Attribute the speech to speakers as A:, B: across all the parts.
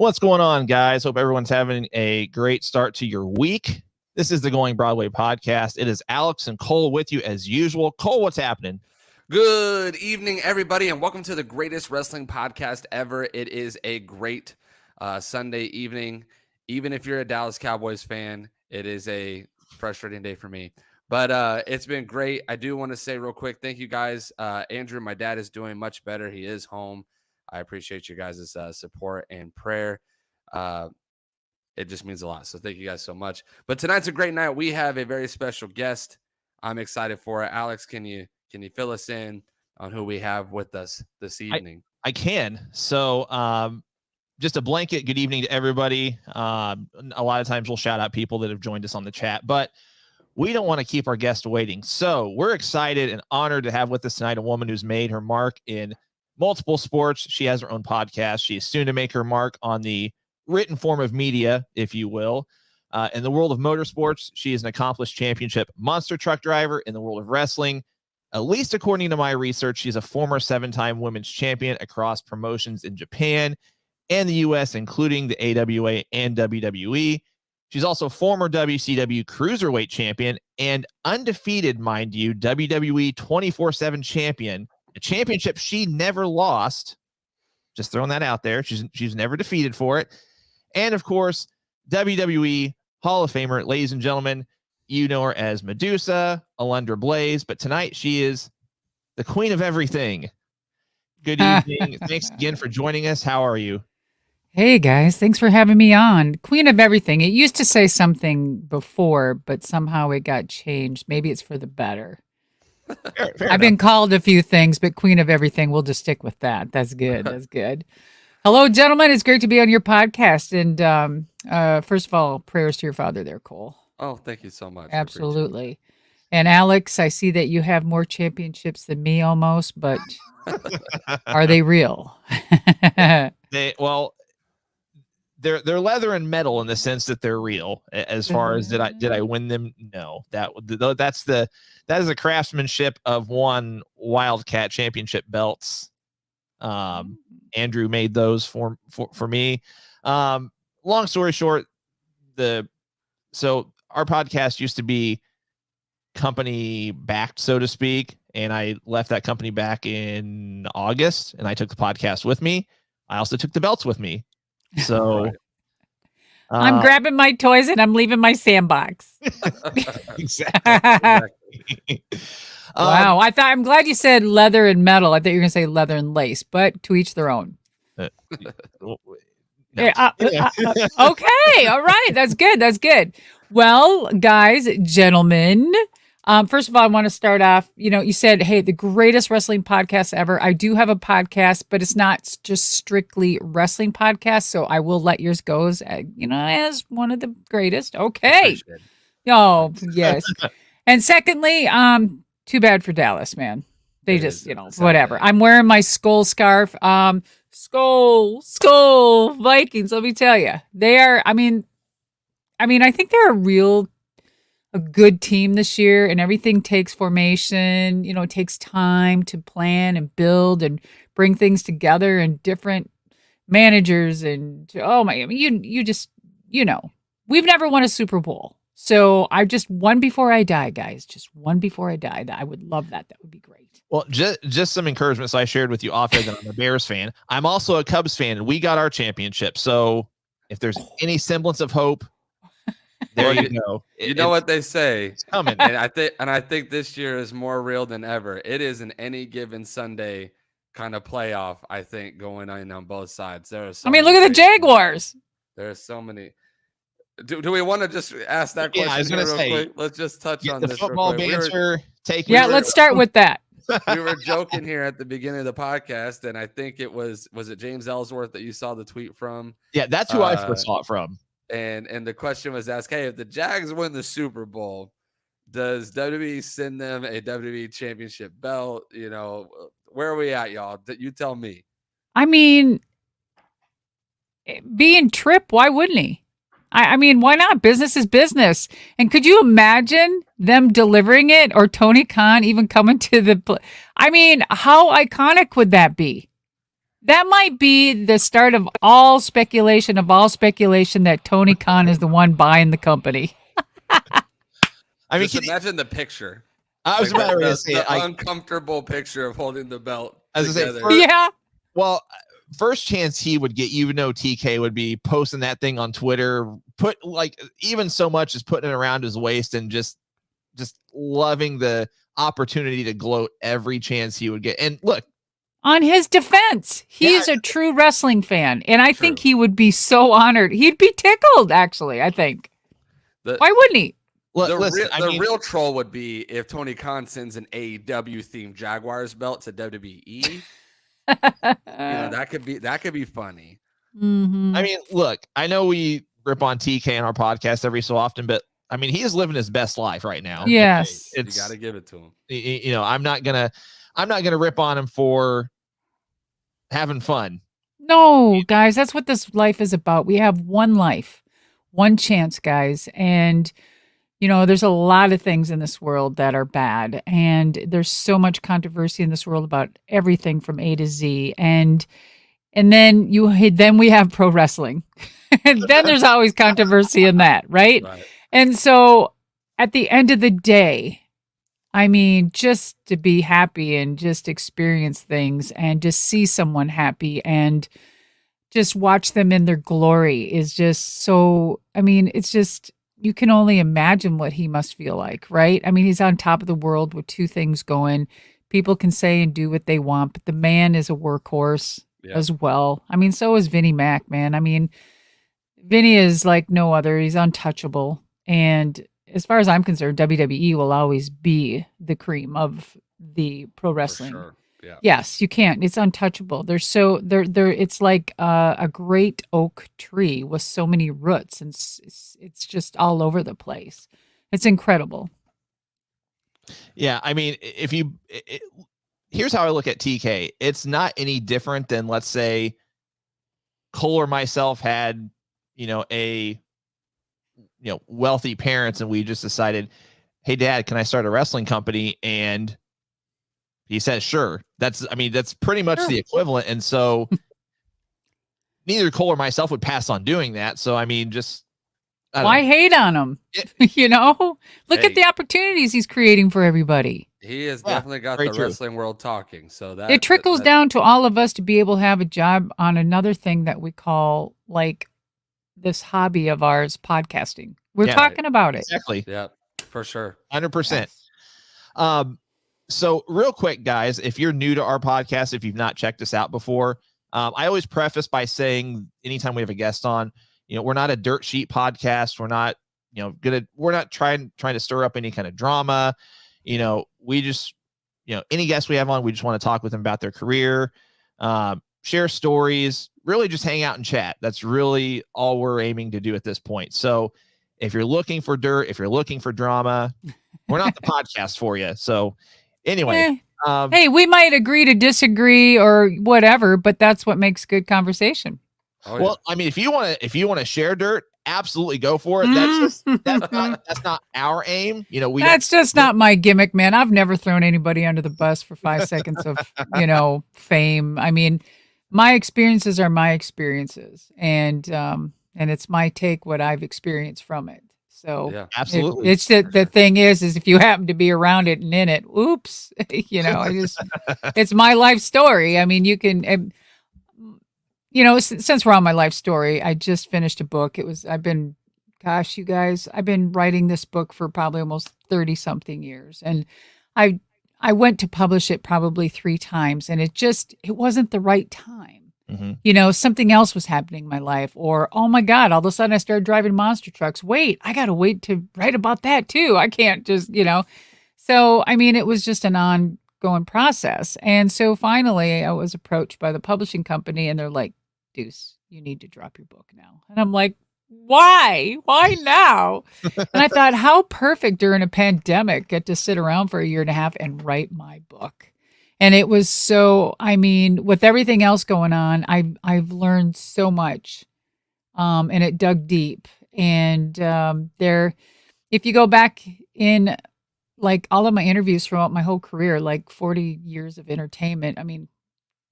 A: What's going on, guys? Hope everyone's having a great start to your week. This is the Going Broadway Podcast. It is Alex and Cole with you as usual. Cole, what's happening?
B: Good evening, everybody, and welcome to the greatest wrestling podcast ever. It is a great Sunday evening. Even if you're a Dallas Cowboys fan, it is a frustrating day for me. But it's been great. I do want to say real quick, thank you guys. Andrew, my dad is doing much better. He is home. I appreciate you guys' support and prayer. It just means a lot. So thank you guys so much. But tonight's a great night. We have a very special guest. I'm excited for it. Alex, can you fill us in on who we have with us this evening?
A: I can. So just a blanket good evening to everybody. A lot of times we'll shout out people that have joined us on the chat, but we don't want to keep our guests waiting. So we're excited and honored to have with us tonight a woman who's made her mark in multiple sports. She has her own podcast. She is soon to make her mark on the written form of media, if you will. In the world of motorsports, she is an accomplished championship monster truck driver. In the world of wrestling, at least according to my research, she's a former 7-time women's champion across promotions in Japan and the U.S., including the AWA and WWE. She's also former WCW Cruiserweight champion and undefeated, mind you, WWE 24/7 champion, a championship she never lost. Just throwing that out there. She's never defeated for it. And, of course, WWE Hall of Famer, ladies and gentlemen, you know her as Madusa, Alundra Blayze, but tonight she is the queen of everything. Good evening. Thanks again for joining us. How are you?
C: Hey, guys. Thanks for having me on. Queen of everything. It used to say something before, but somehow it got changed. Maybe it's for the better.
A: Fair
C: I've been called a few things, but queen of everything, we'll just stick with that. That's good. That's good. Hello, gentlemen. It's great to be on your podcast. And first of all, prayers to your father there, Cole.
B: Oh, thank you so much.
C: Absolutely. And Alex, I see that you have more championships than me almost, but are they real?
A: They're leather and metal in the sense that they're real. As far as did I win them? No. That is the craftsmanship of one Wildcat championship belts. Andrew made those for me. Long story short, so our podcast used to be company backed, so to speak, and I left that company back in August, and I took the podcast with me. I also took the belts with me. So
B: Right.
C: I'm grabbing my toys and I'm leaving my sandbox.
A: exactly.
C: Wow. I'm glad you said leather and metal. I thought you were going to say leather and lace, but to each their own.
A: No.
C: Okay. All right. That's good. That's good. Well, guys, gentlemen, first of all, I want to start off, you said, hey, the greatest wrestling podcast ever. I do have a podcast, but it's not just strictly wrestling podcast. So I will let yours go as, as one of the greatest. Okay. Oh, yes. And secondly, too bad for Dallas, man. They just, whatever. I'm wearing my skull scarf. Skull Vikings. Let me tell you, they are, I think they're a good team this year, and everything takes formation. It takes time to plan and build and bring things together, and different managers. And we've never won a Super Bowl. So I just one before I die, guys. Just one before I die. I would love that. That would be great.
A: Well, just some encouragement. So I shared with you off air that I'm a Bears fan. I'm also a Cubs fan, and we got our championship. So if there's any semblance of hope, there you go.
B: You know what they say.
A: It's coming.
B: And I think this year is more real than ever. It is an any given Sunday kind of playoff, I think, going on both sides. There are so
C: look at the Jaguars.
B: There are so many. Do we want to just ask that question?
A: Yeah, I was going to say,
B: quick? Let's just touch on
A: the
B: this
A: football banter.
C: Let's start with that.
B: We were joking here at the beginning of the podcast, and I think it was it James Ellsworth that you saw the tweet from?
A: Yeah, that's who I first saw it from.
B: And the question was asked, hey, if the Jags win the Super Bowl, does WWE send them a WWE championship belt? Where are we at, y'all? You tell me.
C: Being Tripp, why wouldn't he? Why not? Business is business. And could you imagine them delivering it, or Tony Khan even coming to the how iconic would that be? That might be the start of all speculation that Tony Khan is the one buying the company.
A: I mean,
B: just imagine the picture.
A: I was about to say
B: the uncomfortable picture of holding the belt together.
C: Yeah.
A: Well, first chance he would get, TK would be posting that thing on Twitter, put like even so much as putting it around his waist and just loving the opportunity to gloat every chance he would get. And look,
C: on his defense, he is a true wrestling fan, and I think he would be so honored. He'd be tickled, actually, I think. Why wouldn't he?
B: The real troll would be if Tony Khan sends an AEW themed Jaguars belt to WWE. That could be funny.
C: Mm-hmm.
A: I mean, look, I know we rip on TK on our podcast every so often, but I mean, he is living his best life right now.
C: Yes,
B: you got to give it to him.
A: I'm not gonna rip on him for having fun.
C: No, guys, that's what this life is about. We have one life, one chance, guys, and there's a lot of things in this world that are bad, and there's so much controversy in this world about everything from A to Z, and then we have pro wrestling, and then there's always controversy in that, right? And so, at the end of the day, I mean, just to be happy and just experience things and just see someone happy and just watch them in their glory is just so. I mean, it's just. You can only imagine what he must feel like, right? I mean, he's on top of the world with two things going. People can say and do what they want, but the man is a workhorse as well. I mean, so is Vinnie Mac, man. I mean, Vinnie is like no other. He's untouchable. And as far as I'm concerned, WWE will always be the cream of the pro wrestling.
B: For sure. Yeah.
C: Yes, you can't. It's untouchable. It's like a great oak tree with so many roots, and it's just all over the place. It's incredible.
A: Yeah, I mean, here's how I look at TK. It's not any different than, let's say, Cole or myself had, wealthy parents, and we just decided, hey, Dad, can I start a wrestling company? And he says, sure. That's pretty much the equivalent. And so neither Cole or myself would pass on doing that. So, I mean,
C: why hate on him? Look at the opportunities he's creating for everybody.
B: He has definitely got the wrestling world talking. So that
C: it trickles down to all of us to be able to have a job on another thing that we call like this hobby of ours, podcasting. We're talking about it.
A: Exactly.
B: Yeah, for sure.
A: 100%. So real quick, guys, if you're new to our podcast, if you've not checked us out before, I always preface by saying anytime we have a guest on, we're not a dirt sheet podcast. We're not, we're not trying to stir up any kind of drama. We just, any guest we have on, we just want to talk with them about their career, share stories, really just hang out and chat. That's really all we're aiming to do at this point. So if you're looking for dirt, if you're looking for drama, we're not the podcast for you. So anyway,
C: hey, we might agree to disagree or whatever, but that's what makes good conversation.
A: Well, I mean, if you want to share dirt, absolutely go for it. That's not our aim. That's
C: just not my gimmick, man. I've never thrown anybody under the bus for 5 seconds of, fame. I mean, my experiences are my experiences, and it's my take what I've experienced from it. So
A: absolutely,
C: it's the thing is if you happen to be around it and in it, oops, it's my life story. I mean, you can, since we're on my life story, I just finished a book. I've been writing this book for probably almost 30 something years. And I went to publish it probably 3 times and it wasn't the right time. Mm-hmm. Something else was happening in my life, or, oh my God, all of a sudden I started driving monster trucks. Wait, I got to wait to write about that too. I can't just, So, I mean, it was just an ongoing process. And so finally I was approached by the publishing company and they're like, Deuce, you need to drop your book now. And I'm like, why? Why now? And I thought, how perfect during a pandemic, get to sit around for a year and a half and write my book. And it was so, I mean, with everything else going on, I've learned so much, and it dug deep. And if you go back in like all of my interviews throughout my whole career, like 40 years of entertainment, I mean,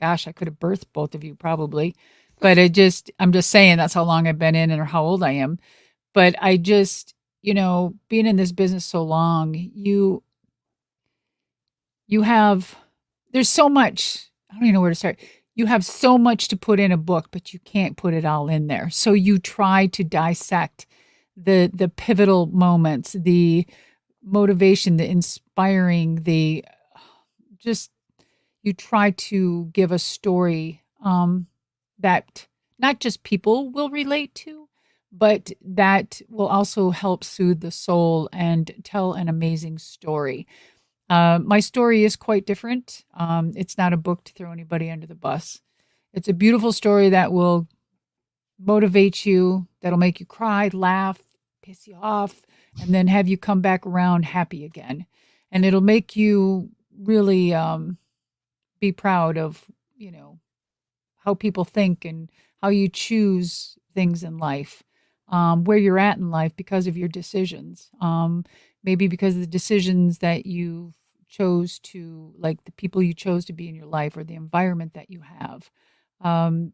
C: gosh, I could have birthed both of you probably. But I'm just saying that's how long I've been in and how old I am. But I just, being in this business so long, there's so much, I don't even know where to start. You have so much to put in a book, but you can't put it all in there. So you try to dissect the pivotal moments, the motivation, the inspiring, you try to give a story that not just people will relate to, but that will also help soothe the soul and tell an amazing story. My story is quite different. It's not a book to throw anybody under the bus. It's a beautiful story that will motivate you, that'll make you cry, laugh, piss you off, and then have you come back around happy again. And it'll make you really be proud of, how people think and how you choose things in life, where you're at in life because of your decisions. Maybe because of the decisions that you chose to, like the people you chose to be in your life or the environment that you have.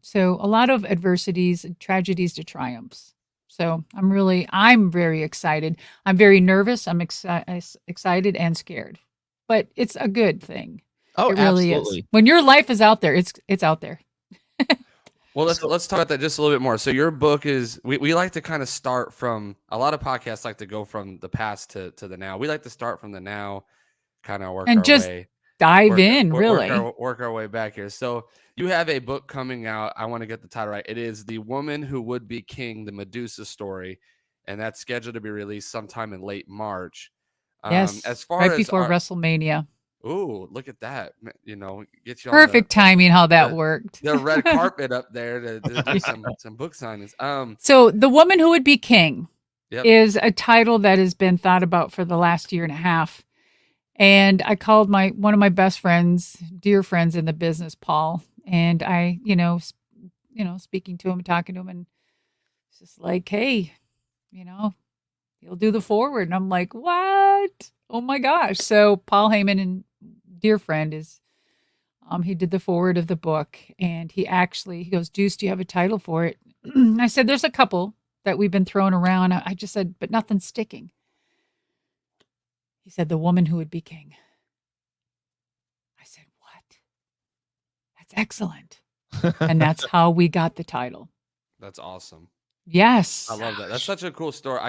C: So a lot of adversities, tragedies to triumphs. So I'm very excited. I'm very nervous. I'm excited and scared, but it's a good thing.
A: Oh,
C: it really
A: absolutely.
C: is. When your life is out there, it's out there.
B: Well, let's talk about that just a little bit more. So your book is, we like to kind of start from, a lot of podcasts like to go from the past to the now. We like to start from the now, kind of work
C: And
B: our
C: just
B: way.
C: dive in, really.
B: Work our way back here. So you have a book coming out. I want to get the title right. It is The Woman Who Would Be King, the Medusa story. And that's scheduled to be released sometime in late March.
C: Yes,
B: as far
C: right
B: as
C: before WrestleMania.
B: Ooh, look at that. Get you
C: Perfect timing how that worked.
B: The red carpet up there to do some book signings.
C: So The Woman Who Would Be King
B: is
C: a title that has been thought about for the last year and a half. And I called one of my best friends, dear friends in the business, Paul. And I, speaking to him, talking to him, and it's just like, hey, he'll do the forward. And I'm like, what? Oh my gosh. So Paul Heyman, and dear friend, he did the forward of the book, and he goes, Deuce, do you have a title for it? I said, there's a couple that we've been throwing around. I just said, but nothing's sticking. He said, The Woman Who Would Be King. I said, what? That's excellent. And that's how we got the title.
B: That's awesome.
C: Yes.
B: I love that. That's such a cool story.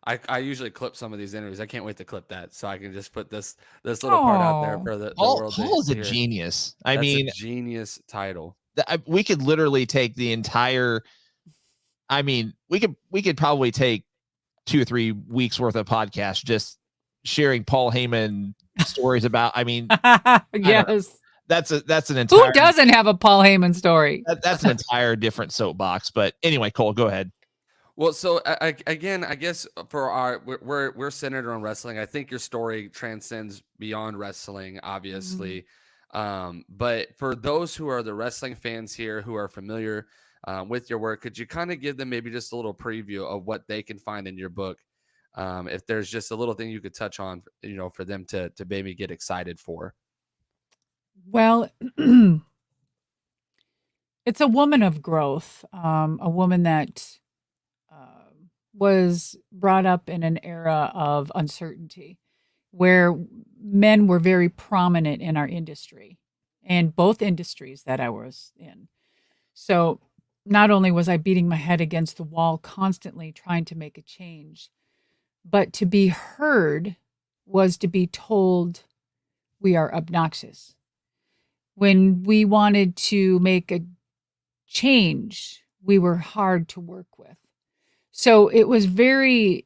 B: I usually clip some of these interviews. I can't wait to clip that so I can just put this little part out there for the world.
A: Paul is a genius.
B: That's a genius title.
A: We could literally take the entire. We could probably take 2 or 3 weeks worth of podcast just sharing Paul Heyman stories about.
C: Yes.
A: That's an entire.
C: Who doesn't have a Paul Heyman story?
A: That's an entire different soapbox. But anyway, Cole, go ahead.
B: Well, so I guess for we're centered on wrestling. I think your story transcends beyond wrestling, obviously. But for those who are the wrestling fans here who are familiar with your work, could you kind of give them maybe just a little preview of what they can find in your book? If there's just a little thing you could touch on, for them to maybe get excited for.
C: Well, it's a woman of growth, a woman that was brought up in an era of uncertainty where men were very prominent in our industry and both industries that I was in. So not only was I beating my head against the wall constantly trying to make a change, but to be heard was to be told we are obnoxious. When we wanted to make a change, we were hard to work with. So it was very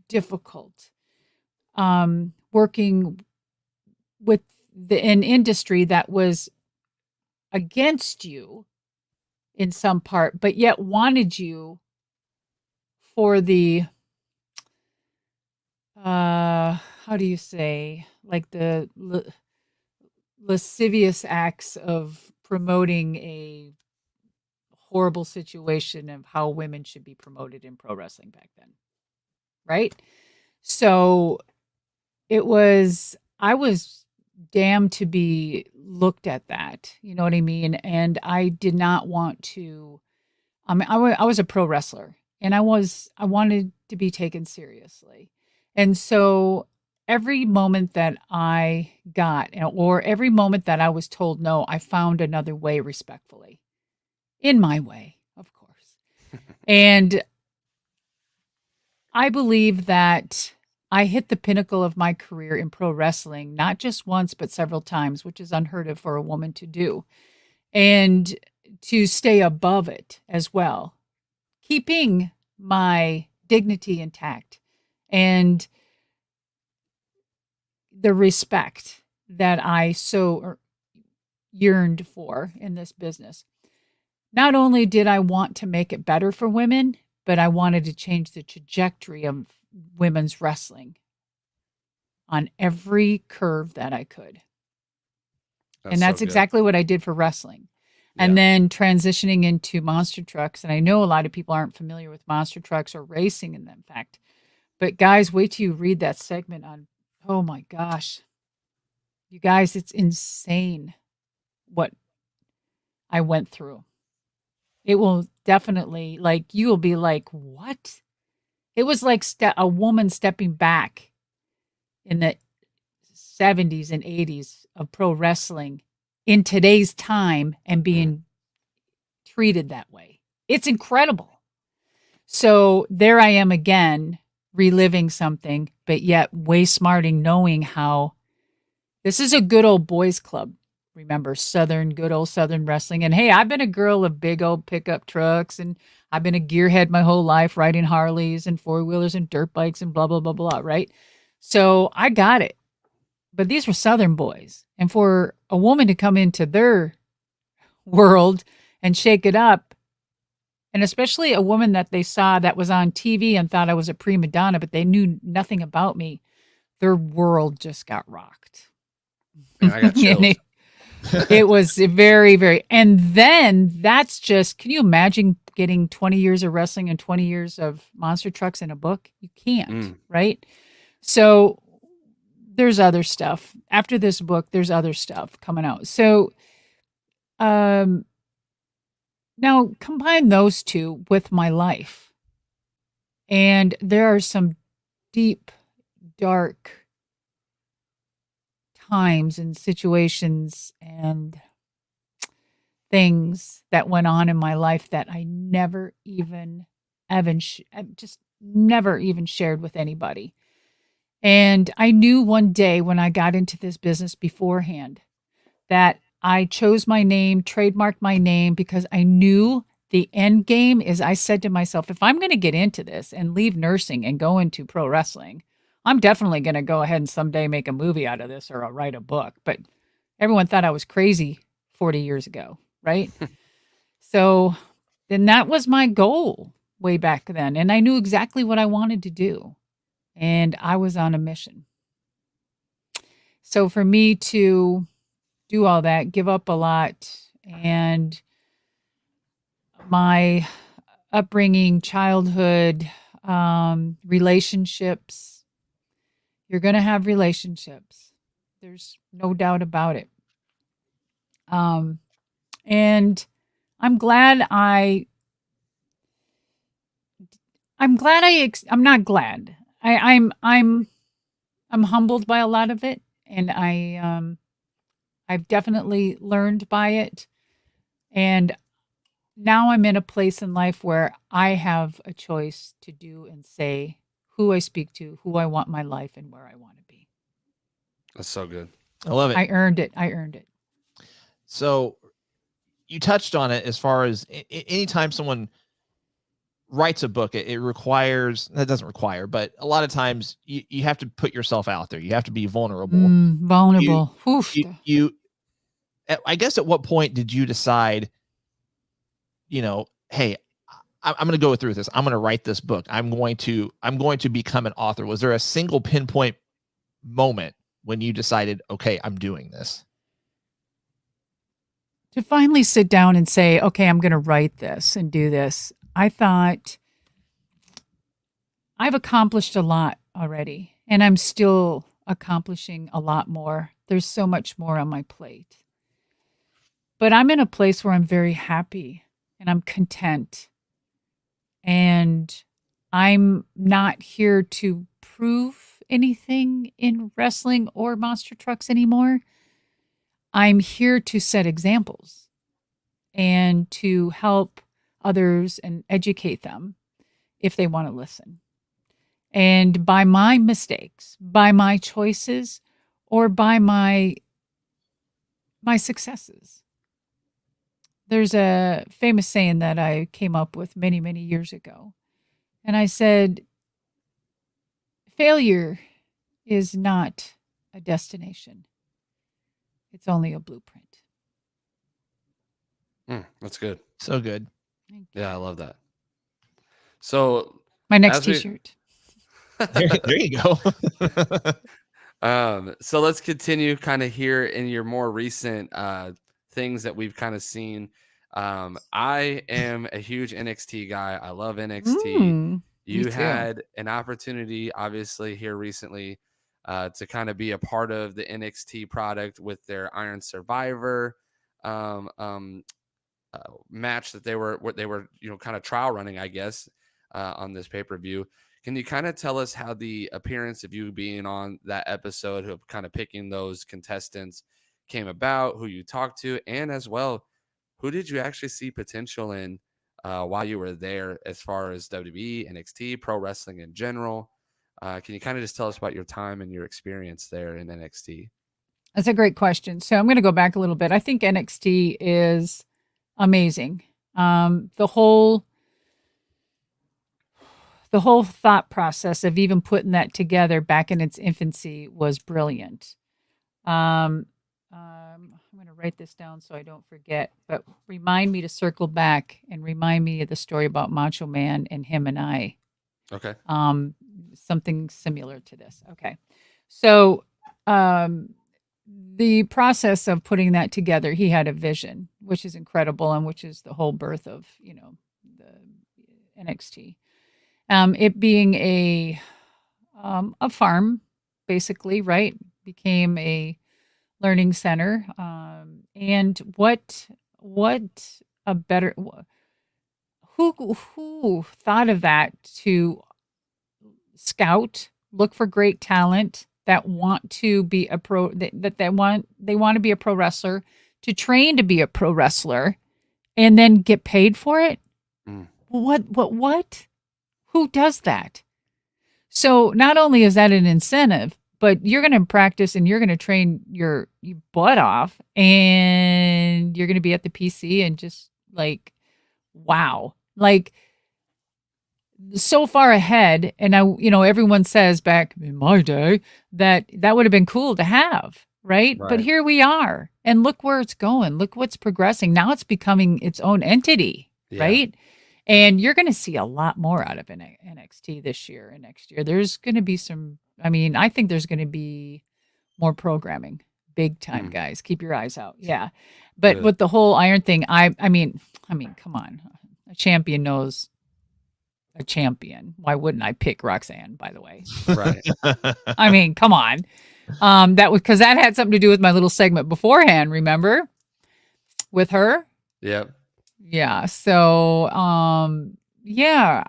C: difficult working with an industry that was against you in some part, but yet wanted you for the how do you say, like the lascivious acts of promoting a horrible situation of how women should be promoted in pro wrestling back then. Right? So I was damned to be looked at that. You know what I mean? And I did not want to. I mean, I was a pro wrestler, and I wanted to be taken seriously, and so every moment that I got, or every moment that I was told no, I found another way respectfully, in my way, of course, and I believe that I hit the pinnacle of my career in pro wrestling, not just once, but several times, which is unheard of for a woman to do. And to stay above it as well, keeping my dignity intact and the respect that I so yearned for in this business. Not only did I want to make it better for women, but I wanted to change the trajectory of women's wrestling on every curve that I could. And that's
B: so good.
C: exactly what I did for wrestling. And then transitioning into monster trucks. And I know a lot of people aren't familiar with monster trucks or racing in fact. But guys, wait till you read that segment on, oh my gosh. You guys, it's insane what I went through. It will definitely, like, you will be like, what? It was like a woman stepping back in the 70s and 80s of pro wrestling in today's time and being treated that way. It's incredible. So there I am again, reliving something, but yet way smarting, knowing how this is a good old boys club. Remember, good old Southern wrestling. And hey, I've been a girl of big old pickup trucks, and I've been a gearhead my whole life, riding Harleys and four-wheelers and dirt bikes and blah, blah, blah, blah, right? So I got it. But these were Southern boys. And for a woman to come into their world and shake it up, and especially a woman that they saw that was on TV and thought I was a prima donna, but they knew nothing about me, their world just got rocked.
B: Man, I got chills.
C: It was very, very, and then that's just, can you imagine getting 20 years of wrestling and 20 years of monster trucks in a book? You can't, right? So there's other stuff. After this book, there's other stuff coming out. So now combine those two with my life. And there are some deep, dark times and situations and things that went on in my life that I never even shared with anybody. And I knew one day when I got into this business beforehand that I chose my name, trademarked my name, because I knew the end game is, I said to myself, if I'm going to get into this and leave nursing and go into pro wrestling, I'm definitely going to go ahead and someday make a movie out of this, or I'll write a book. But everyone thought I was crazy 40 years ago, right? So then that was my goal way back then. And I knew exactly what I wanted to do. And I was on a mission. So for me to do all that, give up a lot, and my upbringing, childhood, relationships, you're going to have relationships. There's no doubt about it. And I'm not glad. I'm humbled by a lot of it, and I've definitely learned by it. And now I'm in a place in life where I have a choice to do and say who I speak to, who I want my life, and where I want to be.
B: That's so good.
A: I love it.
C: I earned it.
A: So you touched on it as far as anytime someone writes a book, it requires, that doesn't require, but a lot of times you have to put yourself out there. You have to be vulnerable.
C: Vulnerable.
A: I guess at what point did you decide, hey, I'm going to go through with this. I'm going to write this book. I'm going to become an author. Was there a single pinpoint moment when you decided, okay, I'm doing this?
C: To finally sit down and say, okay, I'm going to write this and do this. I thought, I've accomplished a lot already, and I'm still accomplishing a lot more. there's so much more on my plate. But I'm in a place where I'm very happy and I'm content. And I'm not here to prove anything in wrestling or monster trucks anymore. I'm here to set examples and to help others and educate them if they want to listen. And by my mistakes, by my choices, or by my successes. There's a famous saying that I came up with many, many years ago. And I said, failure is not a destination. It's only a blueprint.
B: That's good.
A: So good.
B: Yeah, I love that. So
C: my next t-shirt.
A: There you go.
B: So let's continue kind of here in your more recent things that we've kind of seen. I am a huge NXT guy. I love NXT. You had an opportunity, obviously, here recently to kind of be a part of the NXT product with their Iron Survivor match that they were kind of trial running, I guess, on this pay-per-view. Can you kind of tell us how the appearance of you being on that episode, of kind of picking those contestants, came about, who you talked to, and as well, who did you actually see potential in while you were there as far as WWE, NXT, pro wrestling in general? Can you kind of just tell us about your time and your experience there in NXT?
C: That's a great question. So I'm going to go back a little bit. I think NXT is amazing. The whole thought process of even putting that together back in its infancy was brilliant. I'm going to write this down so I don't forget, but remind me to circle back and remind me of the story about Macho Man and him and I.
B: Okay.
C: Something similar to this. Okay. So, the process of putting that together, he had a vision, which is incredible, and which is the whole birth of, the NXT. It being a farm, basically, right? Became a learning center. And what a better, who thought of that to scout, look for great talent that want to be a pro, they want to be a pro wrestler, to train to be a pro wrestler, and then get paid for it? What? Who does that? So not only is that an incentive, but you're going to practice and you're going to train your butt off, and you're going to be at the PC and just like, wow, like so far ahead. And everyone says back in my day that would have been cool to have, right? But here we are, and look where it's going. Look what's progressing. Now it's becoming its own entity, right? And you're going to see a lot more out of NXT this year and next year. There's going to be I think there's going to be more programming, big time, guys. Keep your eyes out. Yeah. But with the whole Iron thing, I mean, come on. A champion knows a champion. Why wouldn't I pick Roxanne, by the way?
B: Right.
C: I mean, come on. That was because that had something to do with my little segment beforehand, remember? With her?
B: Yep.
C: Yeah. So, I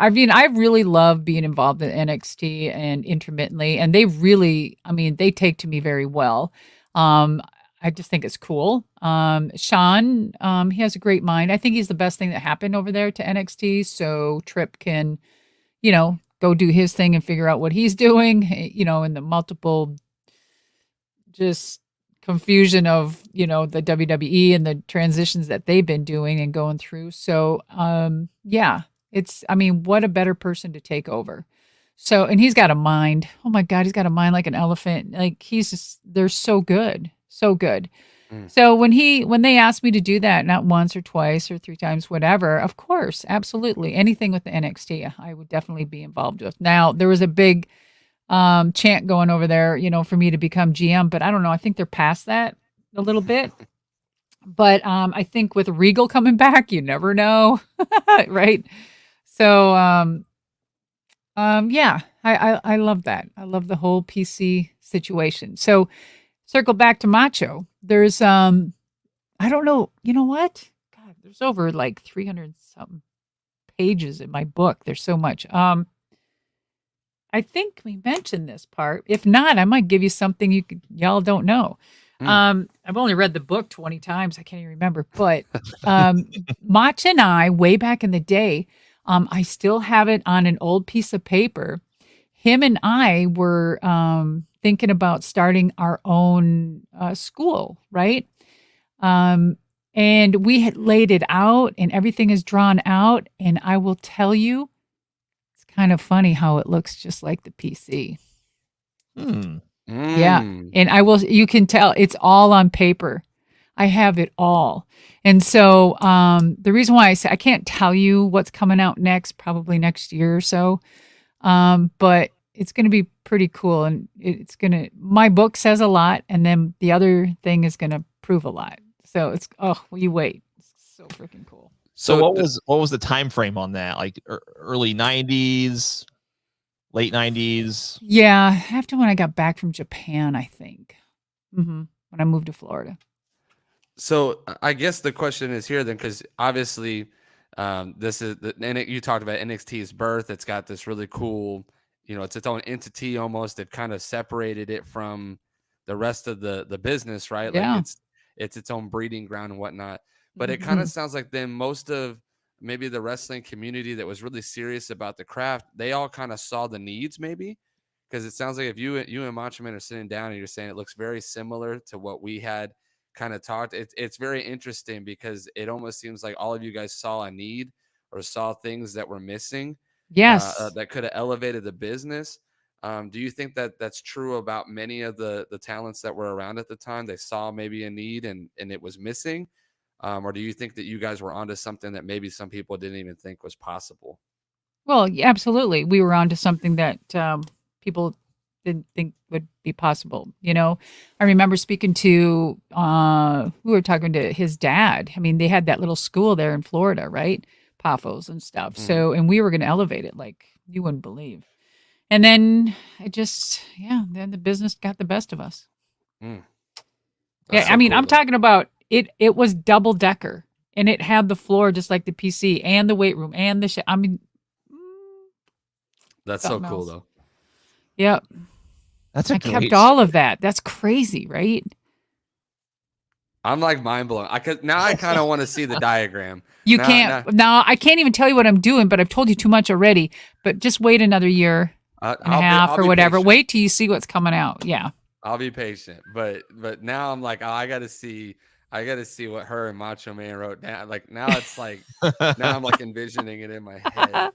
C: mean, I really love being involved in NXT and intermittently, and they really, they take to me very well. I just think it's cool. Sean, he has a great mind. I think he's the best thing that happened over there to NXT. So Tripp can, go do his thing and figure out what he's doing, in the multiple just confusion of, the WWE and the transitions that they've been doing and going through. So, what a better person to take over. So, and he's got a mind. Oh my God, he's got a mind like an elephant. Like they're so good. So good. So when they asked me to do that, not once or twice or three times, whatever, of course, absolutely. Anything with the NXT, I would definitely be involved with. Now, there was a big chant going over there, for me to become GM, but I don't know. I think they're past that a little bit. But I think with Regal coming back, you never know. Right. So, I love that. I love the whole PC situation. So circle back to Macho. There's I don't know, you know what? God, there's over like 300 something pages in my book. There's so much. I think we mentioned this part. If not, I might give you something y'all don't know. I've only read the book 20 times. I can't even remember. But Mach and I, way back in the day, I still have it on an old piece of paper. Him and I were thinking about starting our own school, right? And we had laid it out and everything is drawn out. And I will tell you, it's kind of funny how it looks just like the PC. Yeah. And you can tell it's all on paper. I have it all. And so the reason why I say I can't tell you what's coming out next, probably next year or so. But it's going to be pretty cool. And my book says a lot. And then the other thing is going to prove a lot. So you wait. It's so freaking cool.
A: So what was the time frame on that? Like early 90s, late 90s?
C: Yeah, after when I got back from Japan, I think. When I moved to Florida.
B: So I guess the question is here then, because obviously this is you talked about NXT's birth. It's got this really cool, it's its own entity almost. They've kind of separated it from the rest of the business, right?
C: Yeah.
B: Like it's its own breeding ground and whatnot. But it kind of sounds like then most of maybe the wrestling community that was really serious about the craft, they all kind of saw the needs maybe. Because it sounds like if you and Macho Man are sitting down and you're saying it looks very similar to what we had kind of talked, it's very interesting because it almost seems like all of you guys saw a need or saw things that were missing.
C: Yes.
B: That could have elevated the business. Do you think that that's true about many of the talents that were around at the time? They saw maybe a need and it was missing. Or do you think that you guys were onto something that maybe some people didn't even think was possible?
C: Well, yeah, absolutely. We were onto something that people didn't think would be possible. I remember speaking to, we were talking to his dad. I mean, they had that little school there in Florida, right? Paphos and stuff. So, and we were going to elevate it like you wouldn't believe. And then then the business got the best of us. Yeah, so I mean, cool, I'm talking about it was double decker and it had the floor just like the PC and the weight room and I mean,
B: that's so cool though.
C: Yep. I kept all of that. That's crazy, right?
B: I'm like mind blown. I kind of want to see the diagram.
C: I can't even tell you what I'm doing, but I've told you too much already. But just wait another year and a half or whatever. Patient. Wait till you see what's coming out. Yeah.
B: I'll be patient. But now I'm like, I got to see what her and Macho Man wrote down. Like now it's like, now I'm like envisioning it in my head.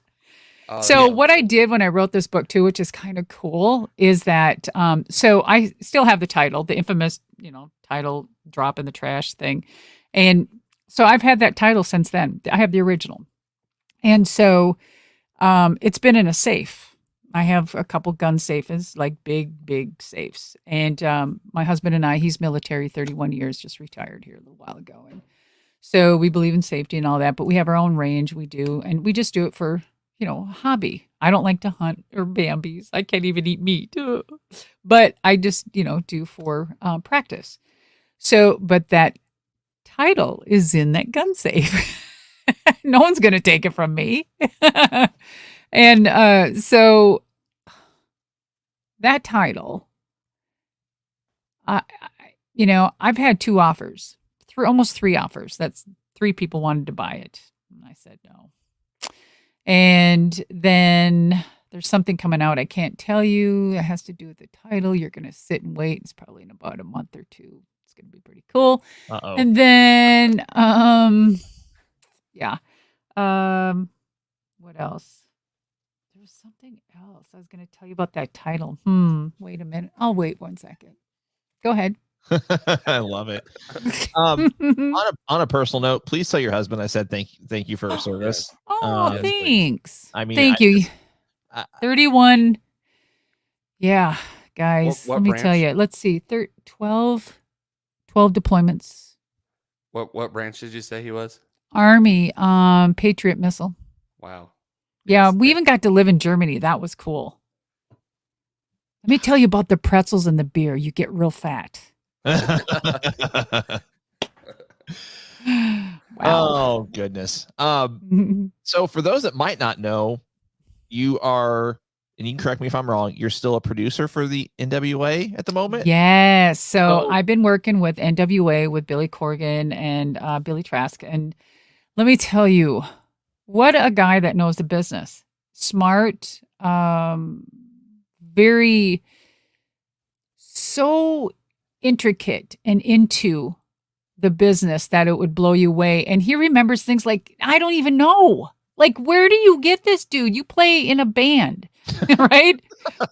B: What I did when I wrote this book too, which is kind of cool, is that so I still have the title, the infamous, title drop in the trash thing. And so I've had that title since then. I have the original. And so it's been in a safe. I have a couple gun safes, like big safes. And my husband and I, he's military, 31 years, just retired here a little while ago. And so we believe in safety and all that, but we have our own range. We do. And we just do it for, hobby. I don't like to hunt or Bambies. I can't even eat meat. But I just, do for practice. So, but that title is in that gun safe. No one's going to take it from me. And so that title, I've had 2 offers, almost 3 offers. That's 3 people wanted to buy it. And I said no. And then there's something coming out I can't tell you. It has to do with the title. You're going to sit and wait. It's probably in about a month or 2. It's going to be pretty cool.
A: Uh-oh.
C: And then, what else? There's something else. I was going to tell you about that title. Wait a minute. I'll wait 1 second. Go ahead.
A: I love it. On a personal note, please tell your husband I said thank you for her service.
C: Oh, thanks.
A: I mean,
C: thank you. 31. Yeah, guys.
B: What
C: let me
B: branch?
C: tell you. Let's see. 12 deployments.
B: What branch did you say he was?
C: Army, Patriot missile.
B: Wow.
C: Yeah, we even got to live in Germany. That was cool. Let me tell you about the pretzels and the beer. You get real fat. Wow.
A: Oh goodness. So for those that might not know, you are, and you can correct me if I'm wrong, you're still a producer for the NWA at the moment?
C: Yes. So
A: Oh.
C: I've been working with NWA with Billy Corgan and Billy Trask. And let me tell you, what a guy that knows the business. Smart, very so intricate and into the business that it would blow you away. And he remembers things like, I don't even know. Like, where do you get this, dude? You play in a band, right?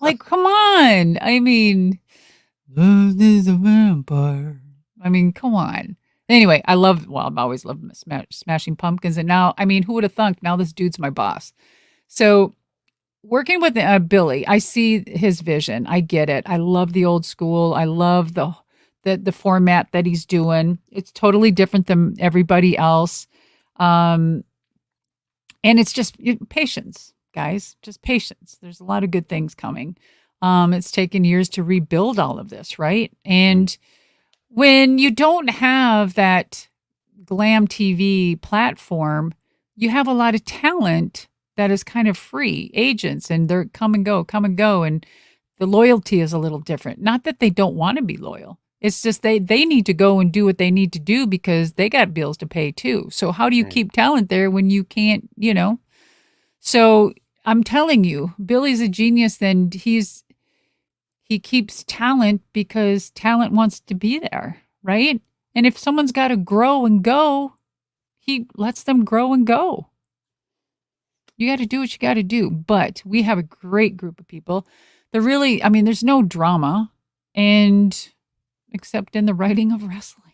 C: Like, come on. I mean, love is a vampire. I mean, come on. Anyway, I've always loved Smashing Pumpkins. And now, I mean, who would have thunk? Now this dude's my boss. So working with Billy, I see his vision. I get it. I love the old school. I love the format that he's doing. It's totally different than everybody else. And it's just patience, guys, just patience. There's a lot of good things coming. It's taken years to rebuild all of this, right? And when you don't have that glam TV platform, you have a lot of talent that is kind of free agents, and they're come and go. And the loyalty is a little different. Not that they don't want to be loyal. It's just they need to go and do what they need to do because they got bills to pay too. So how do you keep talent there when you can't, So I'm telling you, Billy's a genius, and he keeps talent because talent wants to be there, right? And if someone's got to grow and go, he lets them grow and go. You got to do what you got to do. But we have a great group of people. There's no drama, and except in the writing of wrestling.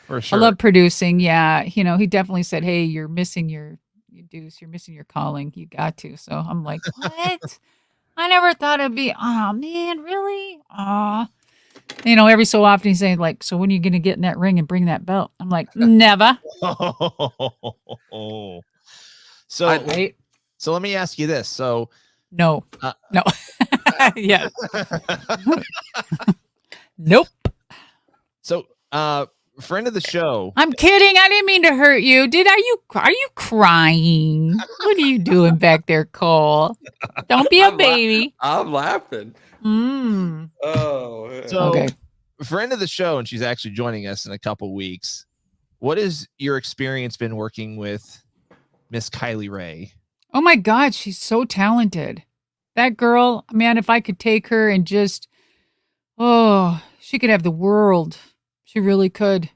A: For sure.
C: I love producing. Yeah. He definitely said, hey, you're missing your deuce. You're missing your calling. You got to. So I'm like, what? I never thought it'd be, oh man, really? Every so often he's saying like, so when are you going to get in that ring and bring that belt? I'm like, never.
A: So let me ask you this. So
C: no. Yeah. Nope.
A: So, friend of the show.
C: I'm kidding. I didn't mean to hurt you. Are you crying? What are you doing back there, Cole? Don't be a baby.
B: I'm laughing. Oh.
A: So,
C: okay.
A: Friend of the show, and she's actually joining us in a couple weeks. What has your experience been working with Miss Kylie Ray?
C: Oh my God, she's so talented. That girl, man, if I could take her and just, she could have the world. She really could.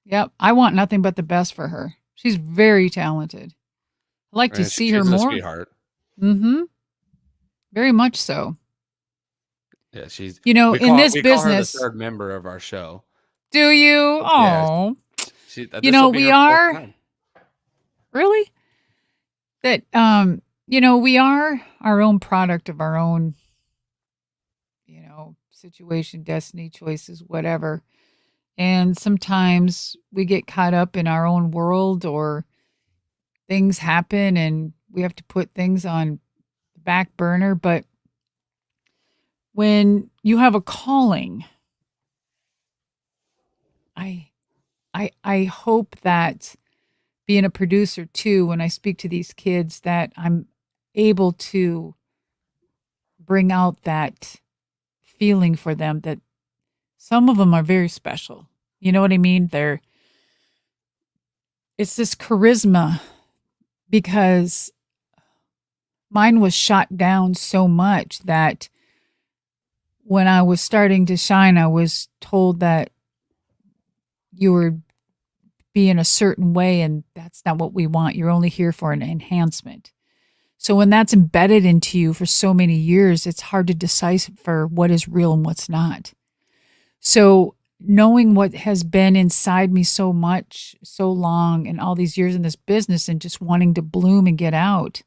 C: Yep, I want nothing but the best for her. She's very talented. I'd like to see her more.
B: She's a sweetheart.
C: Mm-hmm. Very much so.
B: Yeah, she's.
C: In this business,
B: call her the third member of our show.
C: Do you? Oh,
B: yeah,
C: we are. Really? That we are our own product of our own, situation, destiny, choices, whatever. And sometimes we get caught up in our own world, or things happen and we have to put things on the back burner. But when you have a calling, I hope that being a producer too, when I speak to these kids, that I'm able to bring out that feeling for them, that some of them are very special. You know what I mean? It's this charisma, because mine was shot down so much that when I was starting to shine, I was told that you were being a certain way, and that's not what we want. You're only here for an enhancement. So when that's embedded into you for so many years, it's hard to decipher what is real and what's not. So knowing what has been inside me so much, so long, and all these years in this business, and just wanting to bloom and get out,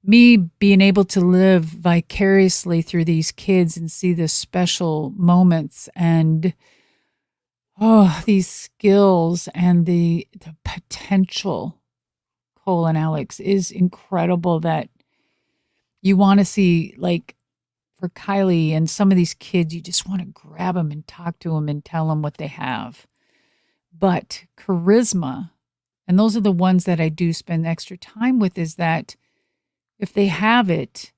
C: me being able to live vicariously through these kids and see the special moments and these skills and the potential, Cole and Alex, is incredible, that you want to see like for Kylie and some of these kids, you just want to grab them and talk to them and tell them what they have. But charisma, and those are the ones that I do spend extra time with, is that if they have it,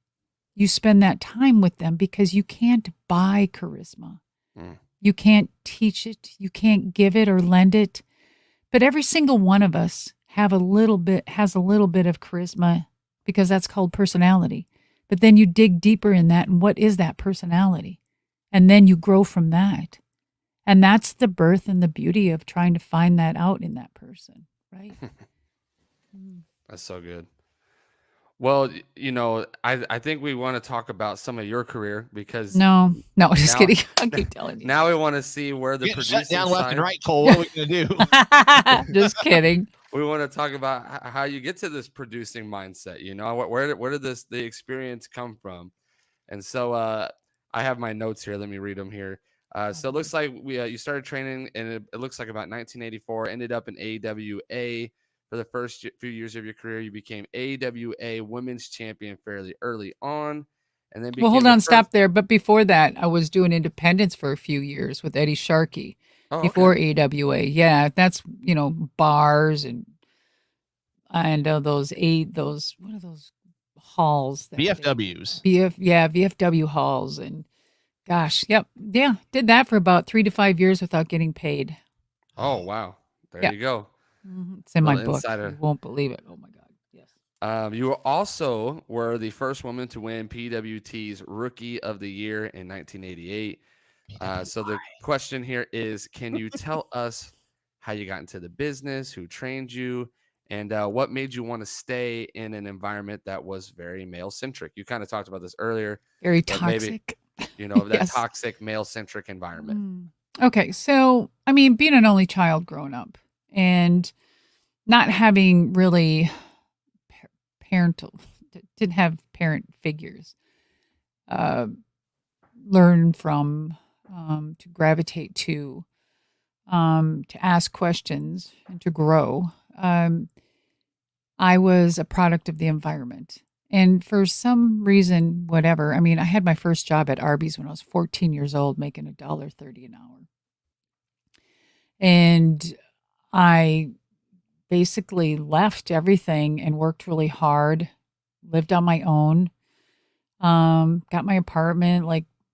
C: you spend that time with them because you can't buy charisma. You can't teach it. You can't give it or lend it. But every single one of us has a little bit of charisma because that's called personality. But then you dig deeper in that, and what is that personality? And then you grow from that. And that's the birth and the beauty of trying to find that out in that person, right?
B: That's so good. Well, I think we want to talk about some of your career because
C: no, just kidding. I'll keep telling you.
B: Now we want to see where the producing
A: shut down
B: side,
A: left and right, Cole. What are we gonna do?
C: Just kidding.
B: We want to talk about how you get to this producing mindset. Where did the experience come from? And so I have my notes here. Let me read them here. So it looks like you started training, and it looks like about 1984. Ended up in AWA. For the first few years of your career, you became AWA Women's Champion fairly early on. And then
C: hold on, stop there. But before that, I was doing independence for a few years with Eddie Sharkey before AWA. Yeah, that's, bars and those what are those halls?
A: VFWs.
C: VFW halls. And gosh, did that for about 3 to 5 years without getting paid.
B: Oh, wow. There you go.
C: It's in my book.
B: Insider.
C: You won't believe it. Oh my God. Yes.
B: You also were the first woman to win PWT's Rookie of the Year in 1988. So the question here is, can you tell us how you got into the business, who trained you, and what made you want to stay in an environment that was very male-centric? You kind of talked about this earlier.
C: Very toxic.
B: Maybe, that toxic male-centric environment.
C: Okay. So, being an only child growing up, and not having really didn't have parent figures, learn from, to gravitate to ask questions and to grow. I was a product of the environment. And for some reason, whatever, I had my first job at Arby's when I was 14 years old, making $1.30 an hour. And I basically left everything and worked really hard, lived on my own, got my apartment,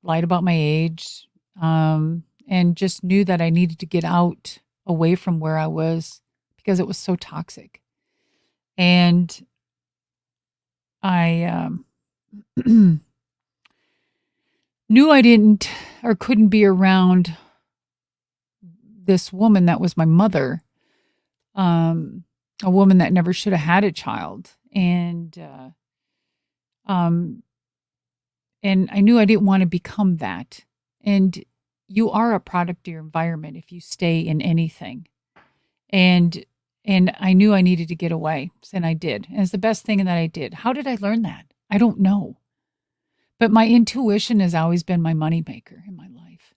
C: lied about my age, and just knew that I needed to get out away from where I was because it was so toxic. And I knew I didn't or couldn't be around this woman that was my mother, a woman that never should have had a child. And I knew I didn't want to become that. And you are a product of your environment if you stay in anything. And I knew I needed to get away, and I did. And it's the best thing that I did. How did I learn that? I don't know. But my intuition has always been my moneymaker in my life.